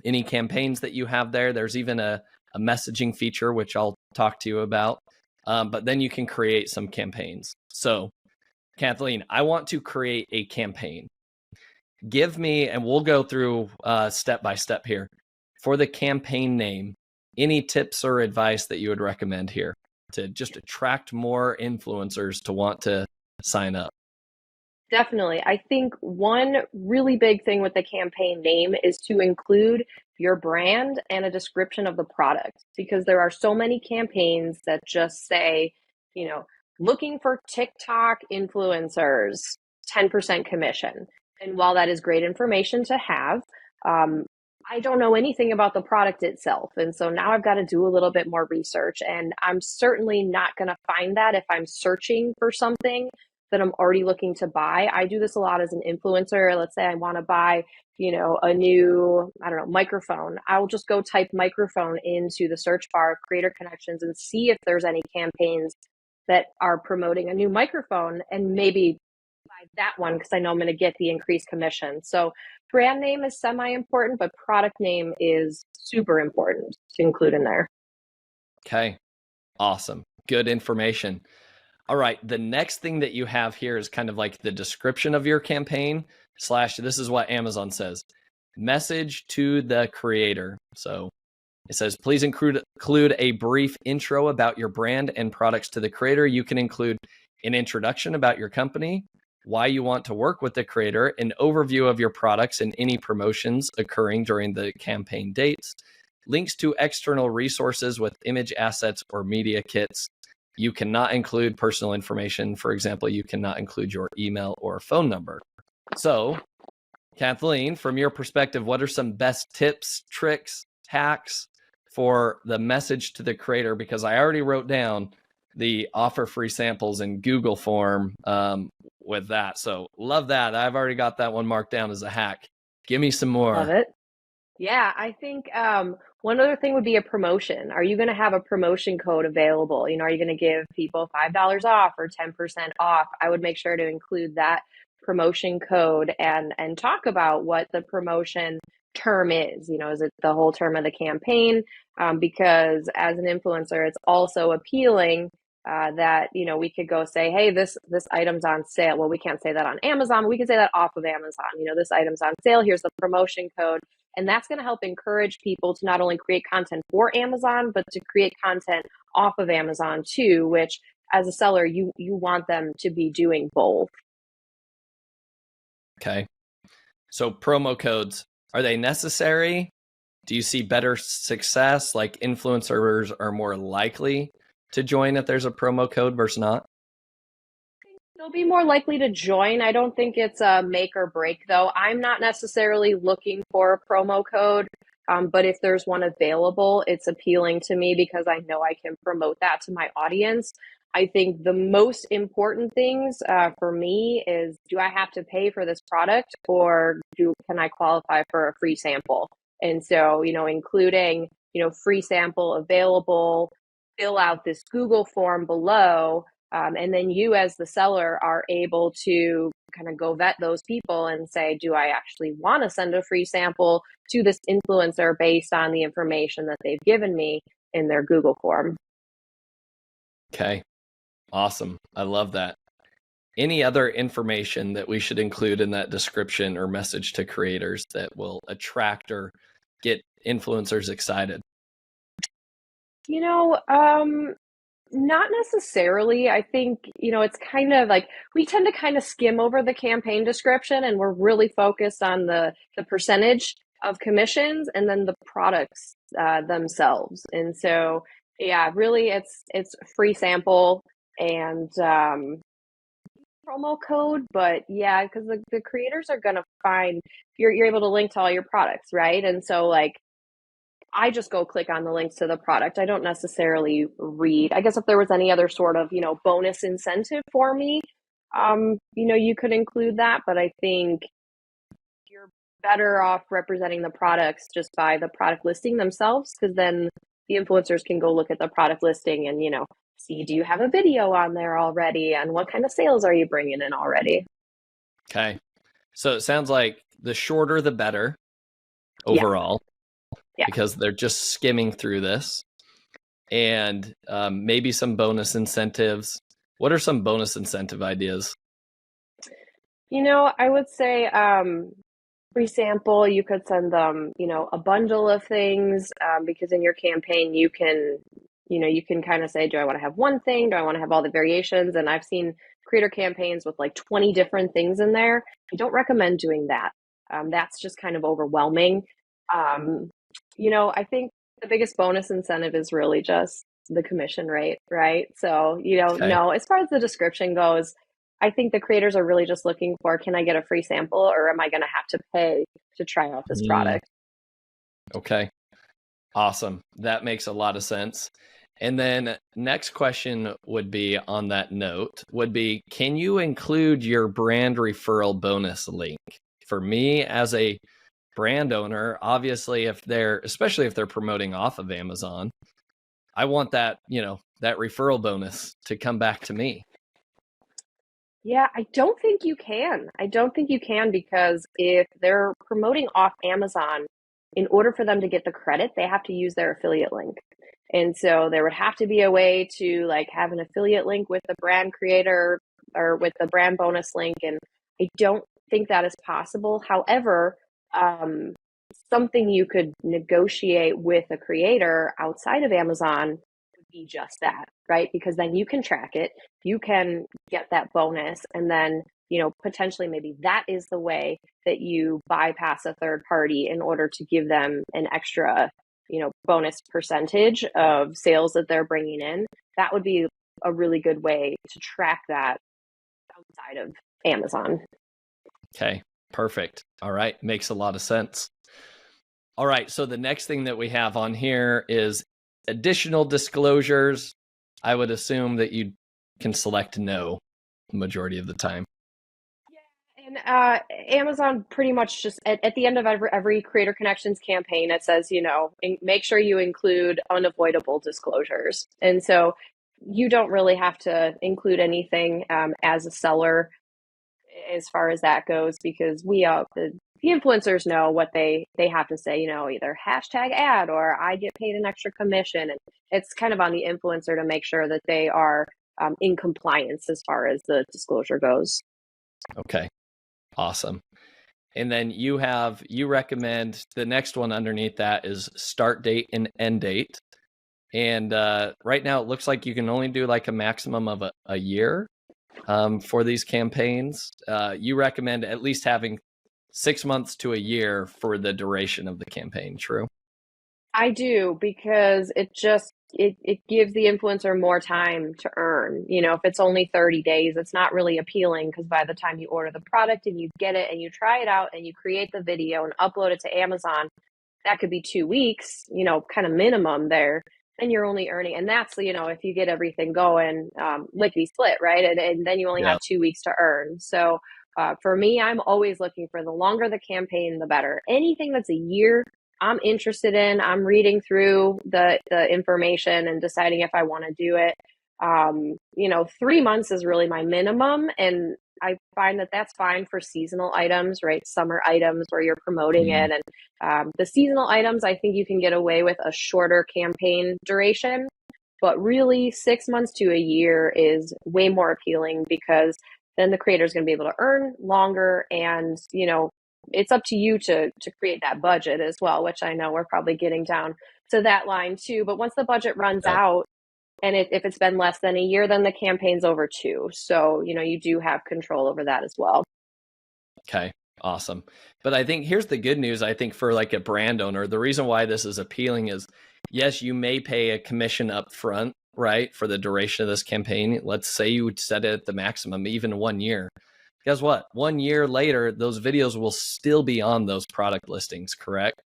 any campaigns that you have there. There's even a messaging feature, which I'll talk to you about. But then you can create some campaigns. So, Kathleen, I want to create a campaign. Give me, and we'll go through step by step here. For the campaign name, any tips or advice that you would recommend here to just attract more influencers to want to sign up? Definitely. I think one really big thing with the campaign name is to include your brand and a description of the product, because there are so many campaigns that just say, looking for TikTok influencers, 10% commission. And while that is great information to have, I don't know anything about the product itself. And so now I've got to do a little bit more research, and I'm certainly not going to find that if I'm searching for something that I'm already looking to buy. I do this a lot as an influencer. Let's say I want to buy, a new, microphone. I will just go type microphone into the search bar of Creator Connections and see if there's any campaigns that are promoting a new microphone, and maybe buy that one because I know I'm going to get the increased commission. So brand name is semi-important, but product name is super important to include in there. Okay, awesome. Good information. All right, the next thing that you have here is kind of like the description of your campaign / this is what Amazon says, message to the creator. So it says, please include a brief intro about your brand and products to the creator. You can include an introduction about your company, why you want to work with the creator, an overview of your products and any promotions occurring during the campaign dates, links to external resources with image assets or media kits. You cannot include personal information. For example, you cannot include your email or phone number. So, Kathleen, from your perspective, what are some best tips, tricks, hacks for the message to the creator? Because I already wrote down the offer free samples in Google form with that. So love that. I've already got that one marked down as a hack. Give me some more. Love it. Yeah, I think one other thing would be a promotion. Are you going to have a promotion code available? Are you going to give people $5 off or 10% off? I would make sure to include that promotion code and talk about what the promotion term is. Is it the whole term of the campaign? Because as an influencer, it's also appealing that we could go say, hey, this item's on sale. Well, we can't say that on Amazon. We can say that off of Amazon. This item's on sale. Here's the promotion code. And that's going to help encourage people to not only create content for Amazon, but to create content off of Amazon too, which as a seller, you want them to be doing both. Okay. So promo codes, are they necessary? Do you see better success? Like influencers are more likely to join if there's a promo code versus not? They'll be more likely to join. I don't think it's a make or break, though. I'm not necessarily looking for a promo code, but if there's one available, it's appealing to me because I know I can promote that to my audience. I think the most important things for me is, do I have to pay for this product, or can I qualify for a free sample? And so, including, free sample available, fill out this Google form below. And then you as the seller are able to kind of go vet those people and say, do I actually want to send a free sample to this influencer based on the information that they've given me in their Google form? Okay, awesome. I love that. Any other information that we should include in that description or message to creators that will attract or get influencers excited? Not necessarily. I think, it's kind of like we tend to kind of skim over the campaign description, and we're really focused on the percentage of commissions and then the products themselves. And so, yeah, really it's free sample and promo code. But yeah, because the creators are going to find you're able to link to all your products, right? And so like, I just go click on the links to the product. I don't necessarily read. I guess if there was any other sort of, bonus incentive for me, you could include that. But I think you're better off representing the products just by the product listing themselves, because then the influencers can go look at the product listing and, see, do you have a video on there already? And what kind of sales are you bringing in already? Okay. So it sounds like the shorter, the better overall. Yeah. Because they're just skimming through this, and maybe some bonus incentives. What are some bonus incentive ideas? I would say free sample, you could send them, a bundle of things because in your campaign, you can kind of say, do I want to have one thing? Do I want to have all the variations? And I've seen creator campaigns with like 20 different things in there. I don't recommend doing that. That's just kind of overwhelming. I think the biggest bonus incentive is really just the commission rate, right? So, no, as far as the description goes, I think the creators are really just looking for, can I get a free sample, or am I going to have to pay to try out this product? Okay. Awesome. That makes a lot of sense. And then next question would be on that note would be, can you include your brand referral bonus link? For me as a brand owner, obviously, especially if they're promoting off of Amazon, I want that, that referral bonus to come back to me. Yeah, I don't think you can. Because if they're promoting off Amazon, in order for them to get the credit, they have to use their affiliate link. And so there would have to be a way to like have an affiliate link with the brand creator or with the brand bonus link. And I don't think that is possible. However, something you could negotiate with a creator outside of Amazon would be just that, right? Because then you can track it, you can get that bonus, and then, potentially maybe that is the way that you bypass a third party in order to give them an extra, bonus percentage of sales that they're bringing in. That would be a really good way to track that outside of Amazon. Okay, perfect. All right, makes a lot of sense. All right, so the next thing that we have on here is additional disclosures. I would assume that you can select no the majority of the time. Yeah, And Amazon pretty much just at the end of every Creator Connections campaign, it says, make sure you include unavoidable disclosures. And so you don't really have to include anything as a seller as far as that goes, because the influencers know what they have to say, either hashtag ad or I get paid an extra commission. And it's kind of on the influencer to make sure that they are in compliance as far as the disclosure goes. Okay. Awesome. And then you recommend the next one underneath that is start date and end date. And right now it looks like you can only do like a maximum of a year for these campaigns. You recommend at least having 6 months to a year for the duration of the campaign. True? I do, because it gives the influencer more time to earn. If it's only 30 days, it's not really appealing, because by the time you order the product and you get it and you try it out and you create the video and upload it to Amazon, that could be 2 weeks, kind of minimum there. And you're only earning, and that's, if you get everything going, lickety split, right? And then you only have 2 weeks to earn. So for me, I'm always looking for the longer the campaign, the better. Anything that's a year, I'm interested in. I'm reading through the information and deciding if I want to do it. 3 months is really my minimum, and I find that that's fine for seasonal items, right? Summer items where you're promoting it. And the seasonal items, I think you can get away with a shorter campaign duration, but really 6 months to a year is way more appealing, because then the creator is going to be able to earn longer. And, it's up to you to create that budget as well, which I know we're probably getting down to that line too. But once the budget runs out, and if it's been less than a year, then the campaign's over too. So, you do have control over that as well. Okay, awesome. But I think here's the good news, I think, for like a brand owner, the reason why this is appealing is, yes, you may pay a commission up front, right, for the duration of this campaign. Let's say you would set it at the maximum, even 1 year. Guess what? 1 year later, those videos will still be on those product listings, correct?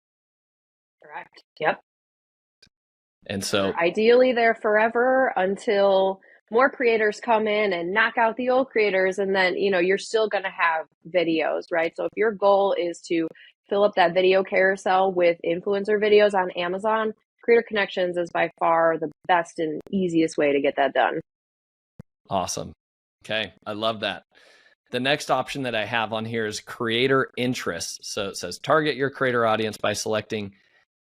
Correct. Yep. And so ideally they're forever until more creators come in and knock out the old creators. And then, you're still going to have videos, right? So if your goal is to fill up that video carousel with influencer videos on Amazon, Creator Connections is by far the best and easiest way to get that done. Awesome. Okay. I love that. The next option that I have on here is creator interests. So it says target your creator audience by selecting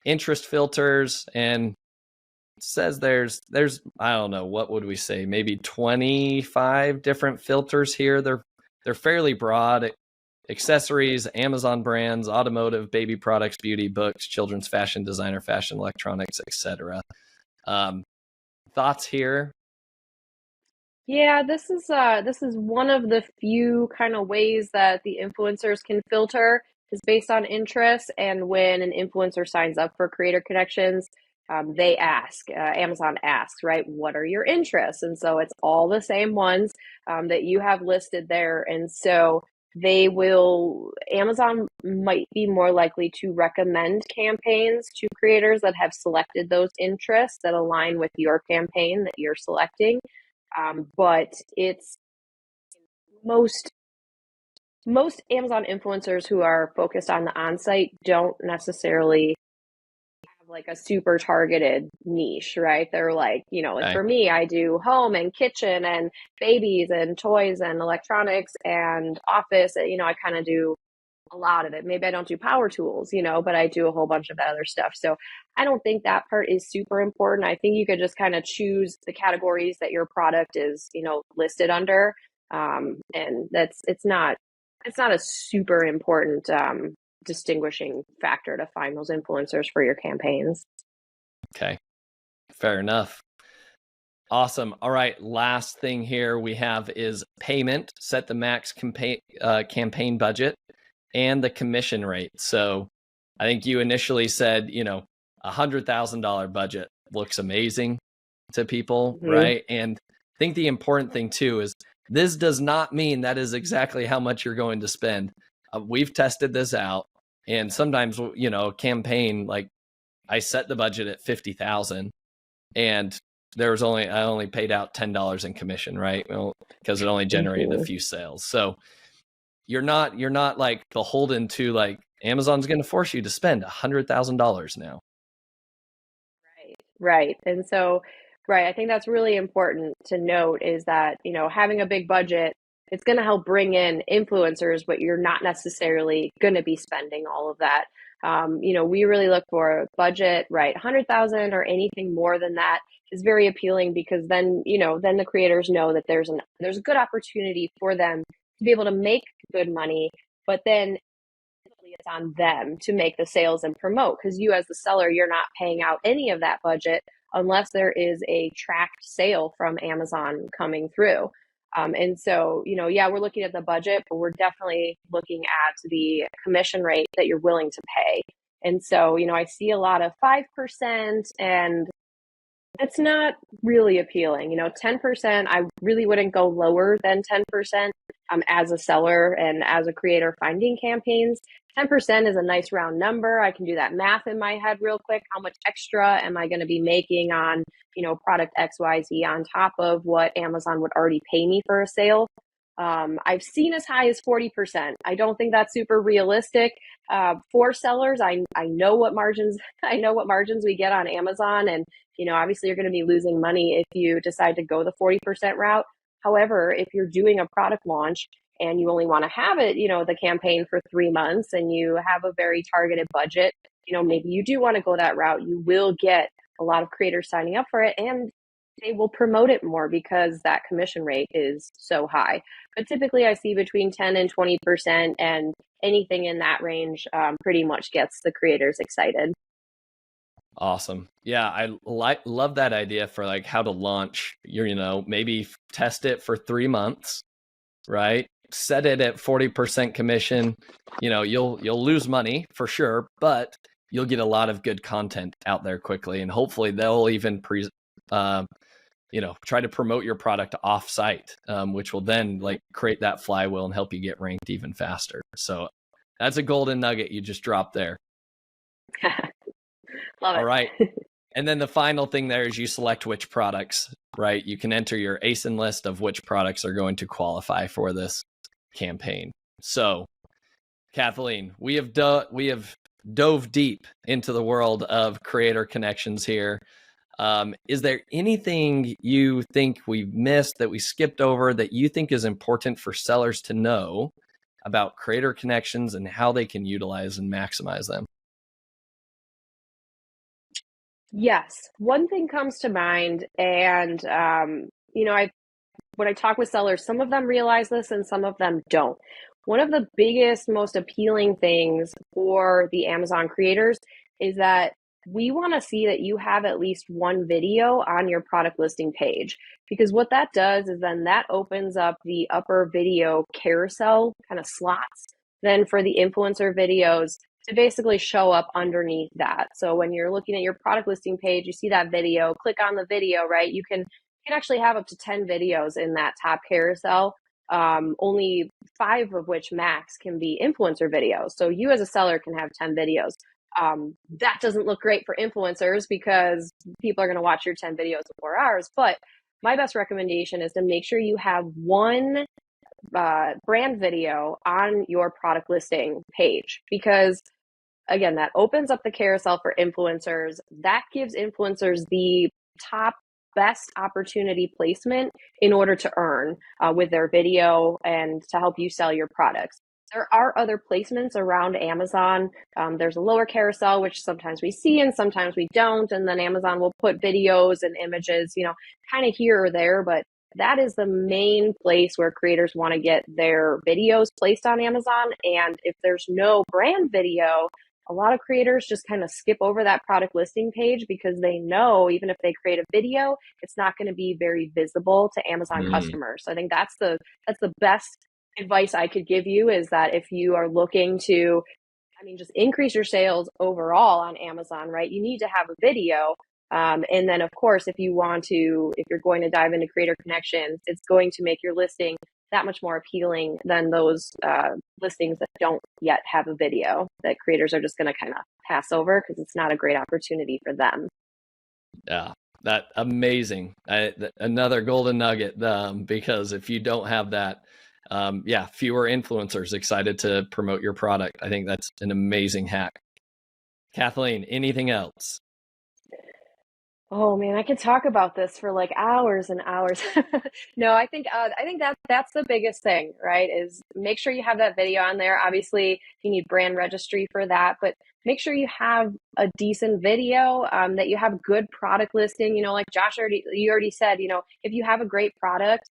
interest filters, and it says there's I don't know, what would we say, maybe 25 different filters here. They're fairly broad. Accessories, Amazon brands, automotive, baby products, beauty, books, children's fashion, designer fashion, electronics, etc. Thoughts here? Yeah, this is one of the few kind of ways that the influencers can filter, is based on interest. And when an influencer signs up for Creator Connections, they ask, Amazon asks, right, what are your interests? And so it's all the same ones that you have listed there. And so Amazon might be more likely to recommend campaigns to creators that have selected those interests that align with your campaign that you're selecting. But it's most Amazon influencers who are focused on the on-site don't necessarily have like a super targeted niche, right? They're like, like for me, I do home and kitchen and babies and toys and electronics and office. I kind of do a lot of it. Maybe I don't do power tools, but I do a whole bunch of that other stuff. So I don't think that part is super important. I think you could just kind of choose the categories that your product is, listed under. And it's not a super important distinguishing factor to find those influencers for your campaigns. Okay, fair enough. Awesome. All right. Last thing here we have is payment. Set the max campaign budget and the commission rate. So I think you initially said, $100,000 budget looks amazing to people, right? And I think the important thing too is this does not mean that is exactly how much you're going to spend. We've tested this out, and sometimes, a campaign, like I set the budget at 50,000 and I only paid out $10 in commission, right? Well, because it only generated a few sales. So you're not like beholden to like Amazon's going to force you to spend $100,000 now. Right. And so, right, I think that's really important to note is that, having a big budget, it's going to help bring in influencers, but you're not necessarily going to be spending all of that. We really look for budget, right? 100,000 or anything more than that is very appealing because then the creators know that there's a good opportunity for them to be able to make good money, but then it's on them to make the sales and promote because you as the seller, you're not paying out any of that budget unless there is a tracked sale from Amazon coming through. And so, yeah, we're looking at the budget, but we're definitely looking at the commission rate that you're willing to pay. And so, I see a lot of 5% and it's not really appealing. 10%, I really wouldn't go lower than 10% as a seller and as a creator finding campaigns. 10% is a nice round number. I can do that math in my head real quick. How much extra am I going to be making on, product XYZ on top of what Amazon would already pay me for a sale? I've seen as high as 40%. I don't think that's super realistic for sellers. I know what margins we get on Amazon, and obviously you're going to be losing money if you decide to go the 40% route. However, if you're doing a product launch and you only want to have it, the campaign for 3 months, and you have a very targeted budget, maybe you do want to go that route. You will get a lot of creators signing up for it, and they will promote it more because that commission rate is so high. But typically I see between 10 and 20%, and anything in that range pretty much gets the creators excited. Awesome. Yeah, I love that idea for like how to launch your, maybe test it for 3 months, right? Set it at 40% commission. You'll lose money for sure, but you'll get a lot of good content out there quickly, and hopefully they'll even try to promote your product off site, which will then like create that flywheel and help you get ranked even faster. So that's a golden nugget you just dropped there. Love it. All right. And then the final thing there is you select which products, right? You can enter your ASIN list of which products are going to qualify for this campaign. So, Kathleen, we have dove deep into the world of creator connections here. Is there anything you think we've missed, that we skipped over, that you think is important for sellers to know about creator connections and how they can utilize and maximize them? Yes, one thing comes to mind, and when I talk with sellers, some of them realize this and some of them don't. One of the biggest, most appealing things for the Amazon creators is that we want to see that you have at least one video on your product listing page, because what that does is then that opens up the upper video carousel kind of slots then for the influencer videos to basically show up underneath that. So when you're looking at your product listing page, you see that video, click on the video, right? You can actually have up to 10 videos in that top carousel. Only 5 of which max can be influencer videos. So you as a seller can have 10 videos. That doesn't look great for influencers because people are going to watch your 10 videos before ours. But my best recommendation is to make sure you have one brand video on your product listing page, because again, that opens up the carousel for influencers. That gives influencers the top best opportunity placement in order to earn with their video and to help you sell your products. There are other placements around Amazon. There's a lower carousel, which sometimes we see and sometimes we don't. And then Amazon will put videos and images, kind of here or there. But that is the main place where creators want to get their videos placed on Amazon. And if there's no brand video, a lot of creators just kind of skip over that product listing page because they know even if they create a video, it's not going to be very visible to Amazon customers. So I think that's the best advice I could give you, is that if you are looking to, just increase your sales overall on Amazon, right? You need to have a video. And then of course, if you're going to dive into creator connections, it's going to make your listing that much more appealing than those listings that don't yet have a video that creators are just going to kind of pass over because it's not a great opportunity for them. Yeah, that amazing. Another golden nugget, because if you don't have that, Yeah, fewer influencers excited to promote your product. I think that's an amazing hack. Kathleen, anything else? Oh man, I could talk about this for like hours and hours. No, I think that's the biggest thing, right? Is make sure you have that video on there. Obviously, you need brand registry for that, but make sure you have a decent video, that you have good product listing. Like you already said, if you have a great product,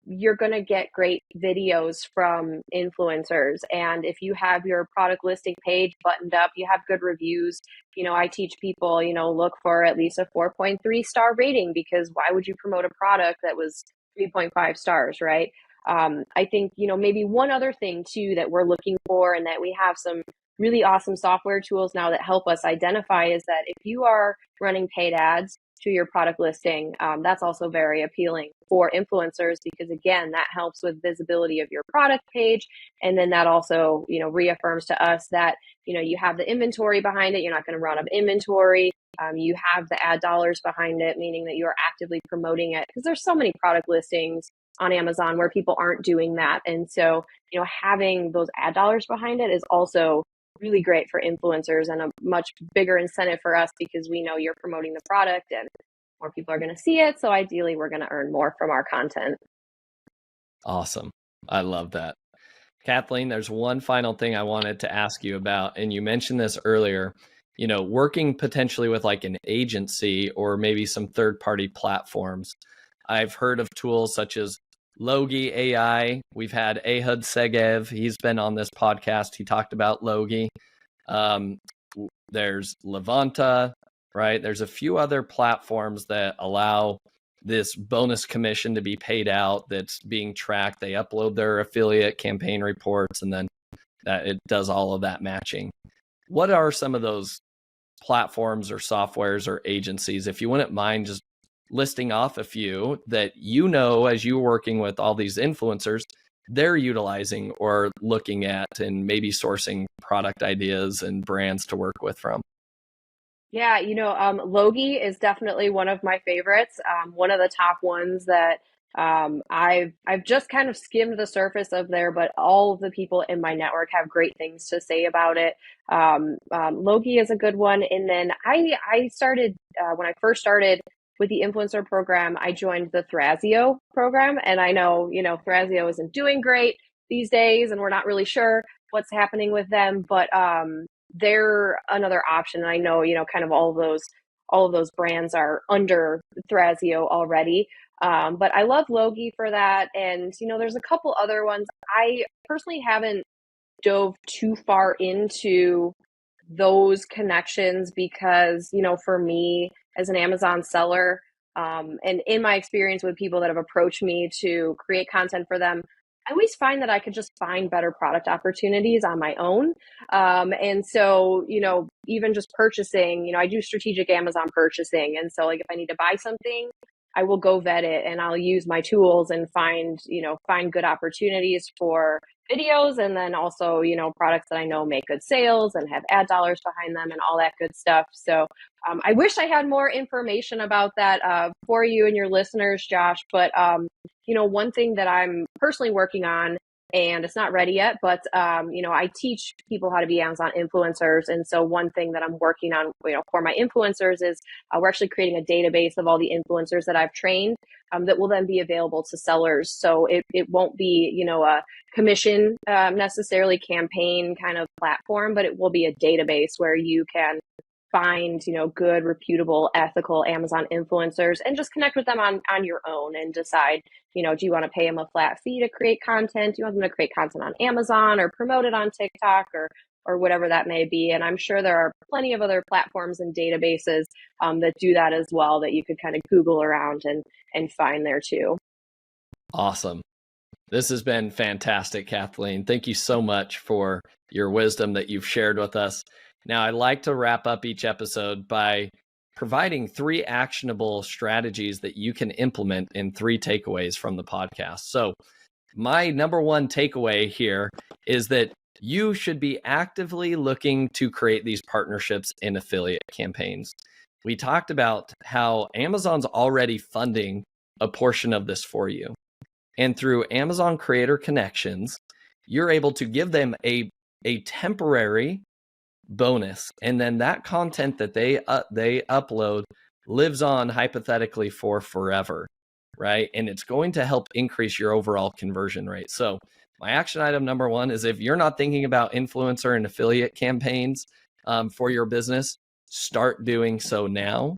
you're going to get great videos from influencers. And if you have your product listing page buttoned up, you have good reviews. I teach people, look for at least a 4.3 star rating, because why would you promote a product that was 3.5 stars, right? I think, maybe one other thing too that we're looking for, and that we have some really awesome software tools now that help us identify, is that if you are running paid ads to your product listing, that's also very appealing for influencers, because again, that helps with visibility of your product page. And then that also, reaffirms to us that, you have the inventory behind it. You're not going to run out of inventory. You have the ad dollars behind it, meaning that you're actively promoting it, because there's so many product listings on Amazon where people aren't doing that. And so, having those ad dollars behind it is also really great for influencers, and a much bigger incentive for us, because we know you're promoting the product and more people are going to see it. So ideally, we're going to earn more from our content. Awesome. I love that. Kathleen, there's one final thing I wanted to ask you about, and you mentioned this earlier, working potentially with like an agency or maybe some third-party platforms. I've heard of tools such as Logi AI. We've had Ehud Segev. He's been on this podcast. He talked about Logi. There's Levanta, right? There's a few other platforms that allow this bonus commission to be paid out that's being tracked. They upload their affiliate campaign reports, and then it does all of that matching. What are some of those platforms or softwares or agencies, if you wouldn't mind just listing off a few that as you're working with all these influencers, they're utilizing or looking at, and maybe sourcing product ideas and brands to work with from? Yeah, Logi is definitely one of my favorites. One of the top ones that I've just kind of skimmed the surface of there, but all of the people in my network have great things to say about it. Logi is a good one. And then I started, when I first started with the influencer program, I joined the Thrasio program. And I know, Thrasio isn't doing great these days, and we're not really sure what's happening with them, but they're another option. And I know, kind of all of those brands are under Thrasio already. But I love Logi for that. And, there's a couple other ones. I personally haven't dove too far into those connections, because, for me as an Amazon seller, and in my experience with people that have approached me to create content for them, I always find that I could just find better product opportunities on my own. And so, even just purchasing, I do strategic Amazon purchasing. And so like if I need to buy something, I will go vet it, and I'll use my tools and find good opportunities for videos, and then also, products that I know make good sales and have ad dollars behind them and all that good stuff. So I wish I had more information about that for you and your listeners, Josh. But, one thing that I'm personally working on, and it's not ready yet, but, I teach people how to be Amazon influencers. And so one thing that I'm working on, for my influencers is we're actually creating a database of all the influencers that I've trained, that will then be available to sellers. So it won't be, a commission necessarily campaign kind of platform, but it will be a database where you can find, good, reputable, ethical Amazon influencers and just connect with them on your own and decide, do you want to pay them a flat fee to create content? Do you want them to create content on Amazon or promote it on TikTok or whatever that may be? And I'm sure there are plenty of other platforms and databases that do that as well, that you could kind of Google around and find there too. Awesome. This has been fantastic, Kathleen. Thank you so much for your wisdom that you've shared with us. Now, I like to wrap up each episode by providing 3 actionable strategies that you can implement in 3 takeaways from the podcast. So my number 1 takeaway here is that you should be actively looking to create these partnerships in affiliate campaigns. We talked about how Amazon's already funding a portion of this for you. And through Amazon Creator Connections, you're able to give them a temporary bonus. And then that content that they upload lives on hypothetically for forever, right? And it's going to help increase your overall conversion rate. So my action item number one is, if you're not thinking about influencer and affiliate campaigns for your business, start doing so now,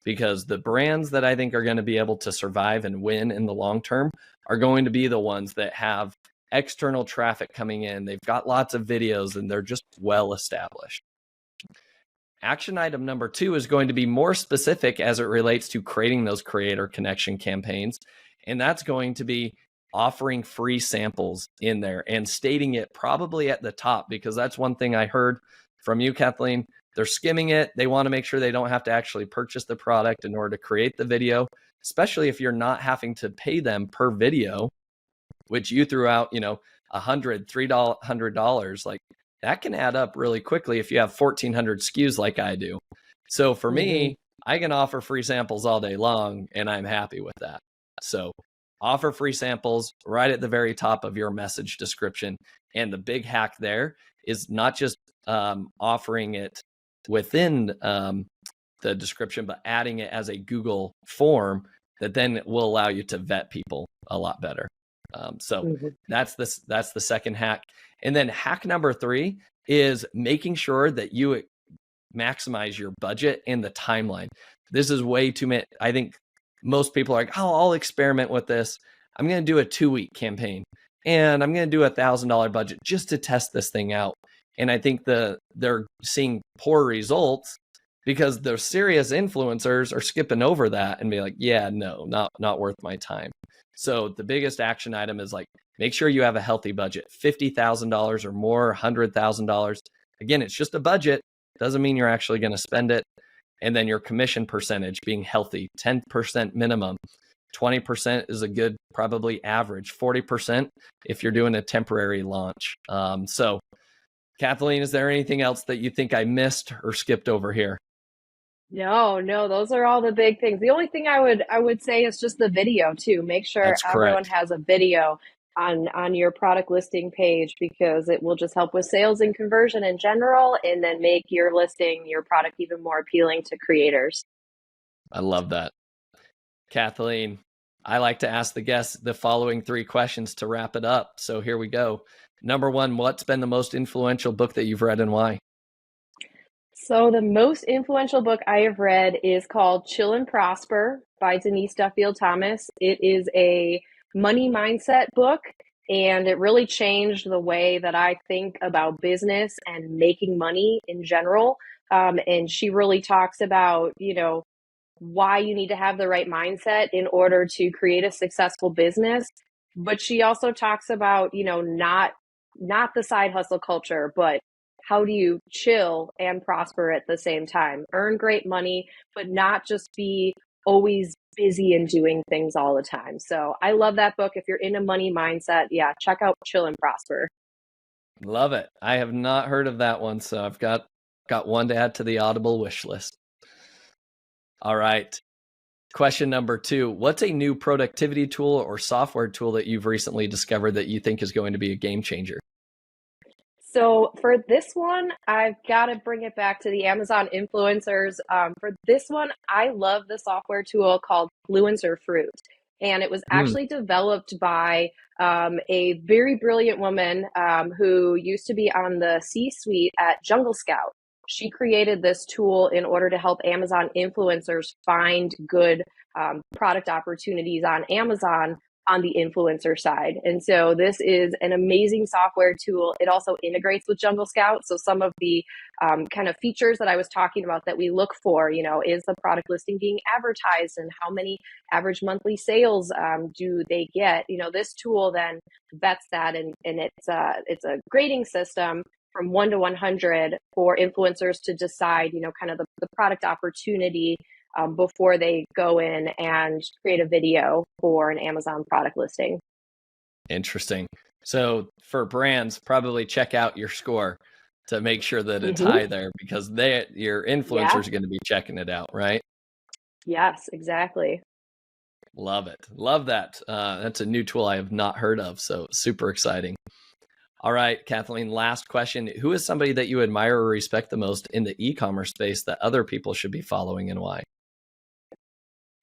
because the brands that I think are going to be able to survive and win in the long term are going to be the ones that have external traffic coming in. They've got lots of videos and they're just well established. Action item number two is going to be more specific as it relates to creating those creator connection campaigns. And that's going to be offering free samples in there and stating it probably at the top, because that's one thing I heard from you, Kathleen. They're skimming it. They want to make sure they don't have to actually purchase the product in order to create the video, especially if you're not having to pay them per video, which you threw out, $300, like that can add up really quickly if you have 1,400 SKUs like I do. So for me, I can offer free samples all day long and I'm happy with that. So offer free samples right at the very top of your message description. And the big hack there is not just offering it within the description, but adding it as a Google form that then will allow you to vet people a lot better. So that's the second hack. And then hack number three is making sure that you maximize your budget and the timeline. This is way too many. I think most people are like, oh, I'll experiment with this. I'm going to do a 2-week campaign and I'm going to do $1,000 budget just to test this thing out. And I think they're seeing poor results because the serious influencers are skipping over that and be like, yeah, no, not worth my time. So the biggest action item is like, make sure you have a healthy budget, $50,000 or more, $100,000. Again, it's just a budget. Doesn't mean you're actually going to spend it. And then your commission percentage being healthy, 10% minimum, 20% is a good, probably average, 40% if you're doing a temporary launch. So Kathleen, is there anything else that you think I missed or skipped over here? No, those are all the big things. The only thing I would say is just the video too. Make sure That's everyone correct. has a video on your product listing page, because it will just help with sales and conversion in general, and then make your listing, your product, even more appealing to creators. I love that. Kathleen, I like to ask the guests the following 3 questions to wrap it up. So here we go. Number one, what's been the most influential book that you've read and why? So the most influential book I have read is called Chill and Prosper by Denise Duffield Thomas. It is a money mindset book, and it really changed the way that I think about business and making money in general. And she really talks about, why you need to have the right mindset in order to create a successful business. But she also talks about, not the side hustle culture, but how do you chill and prosper at the same time? Earn great money, but not just be always busy and doing things all the time. So I love that book. If you're in a money mindset, check out Chill and Prosper. Love it. I have not heard of that one, so I've got one to add to the Audible wish list. All right. Question number 2, what's a new productivity tool or software tool that you've recently discovered that you think is going to be a game changer? So for this one, I've got to bring it back to the Amazon influencers. For this one, I love the software tool called Fluencer Fruit. And it was actually developed by a very brilliant woman who used to be on the C-suite at Jungle Scout. She created this tool in order to help Amazon influencers find good product opportunities on Amazon on the influencer side. And so this is an amazing software tool. It also integrates with Jungle Scout. So some of the kind of features that I was talking about that we look for, is the product listing being advertised and how many average monthly sales do they get? This tool then vets that, and it's a grading system from 1 to 100 for influencers to decide, kind of the product opportunity before they go in and create a video for an Amazon product listing. Interesting. So for brands, probably check out your score to make sure that it's high there, because your influencers are going to be checking it out, right? Yes, exactly. Love it. Love that. That's a new tool I have not heard of. So super exciting. All right, Kathleen, last question. Who is somebody that you admire or respect the most in the e-commerce space that other people should be following, and why?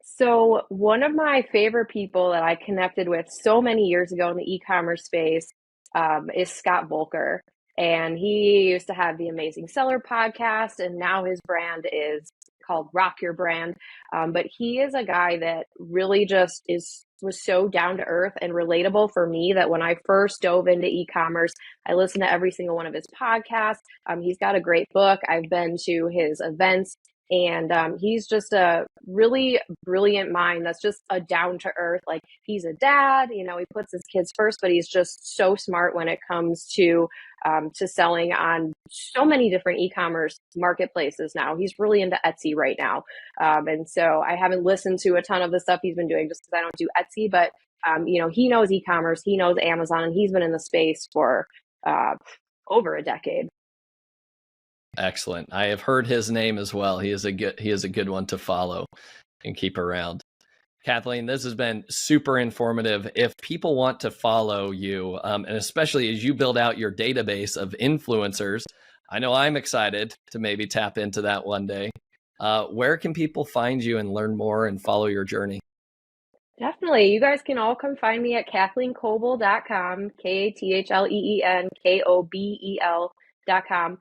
So one of my favorite people that I connected with so many years ago in the e-commerce space is Scott Volker. And he used to have the Amazing Seller podcast, and now his brand is called Rock Your Brand. But he is a guy that really just was so down to earth and relatable for me that when I first dove into e-commerce, I listened to every single one of his podcasts. He's got a great book. I've been to his events. And he's just a really brilliant mind that's just a down to earth. Like, he's a dad, you know, he puts his kids first, but he's just so smart when it comes to selling on so many different e-commerce marketplaces now. He's really into Etsy right now. And so I haven't listened to a ton of the stuff he's been doing just because I don't do Etsy, but you know, he knows e-commerce, he knows Amazon, and he's been in the space for over a decade. Excellent. I have heard his name as well. He is a good one to follow and keep around. Kathleen, this has been super informative. If people want to follow you, and especially as you build out your database of influencers, I know I'm excited to maybe tap into that one day. Where can people find you and learn more and follow your journey? Definitely. You guys can all come find me at KathleenKobel.com, KathleenKobel.com.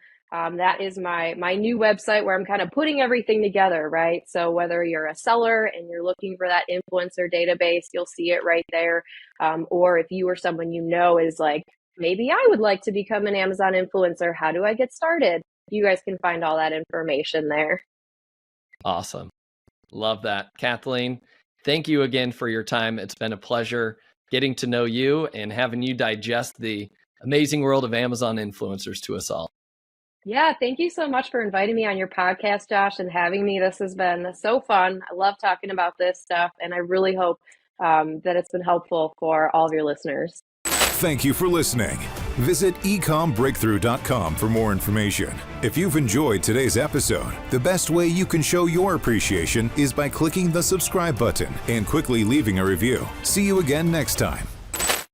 That is my new website where I'm kind of putting everything together, right? So whether you're a seller and you're looking for that influencer database, you'll see it right there. Or if you or someone you know is like, maybe I would like to become an Amazon influencer, how do I get started? You guys can find all that information there. Awesome. Love that. Kathleen, thank you again for your time. It's been a pleasure getting to know you and having you digest the amazing world of Amazon influencers to us all. Yeah, thank you so much for inviting me on your podcast, Josh, and having me. This has been so fun. I love talking about this stuff, and I really hope that it's been helpful for all of your listeners. Thank you for listening. Visit ecombreakthrough.com for more information. If you've enjoyed today's episode, the best way you can show your appreciation is by clicking the subscribe button and quickly leaving a review. See you again next time.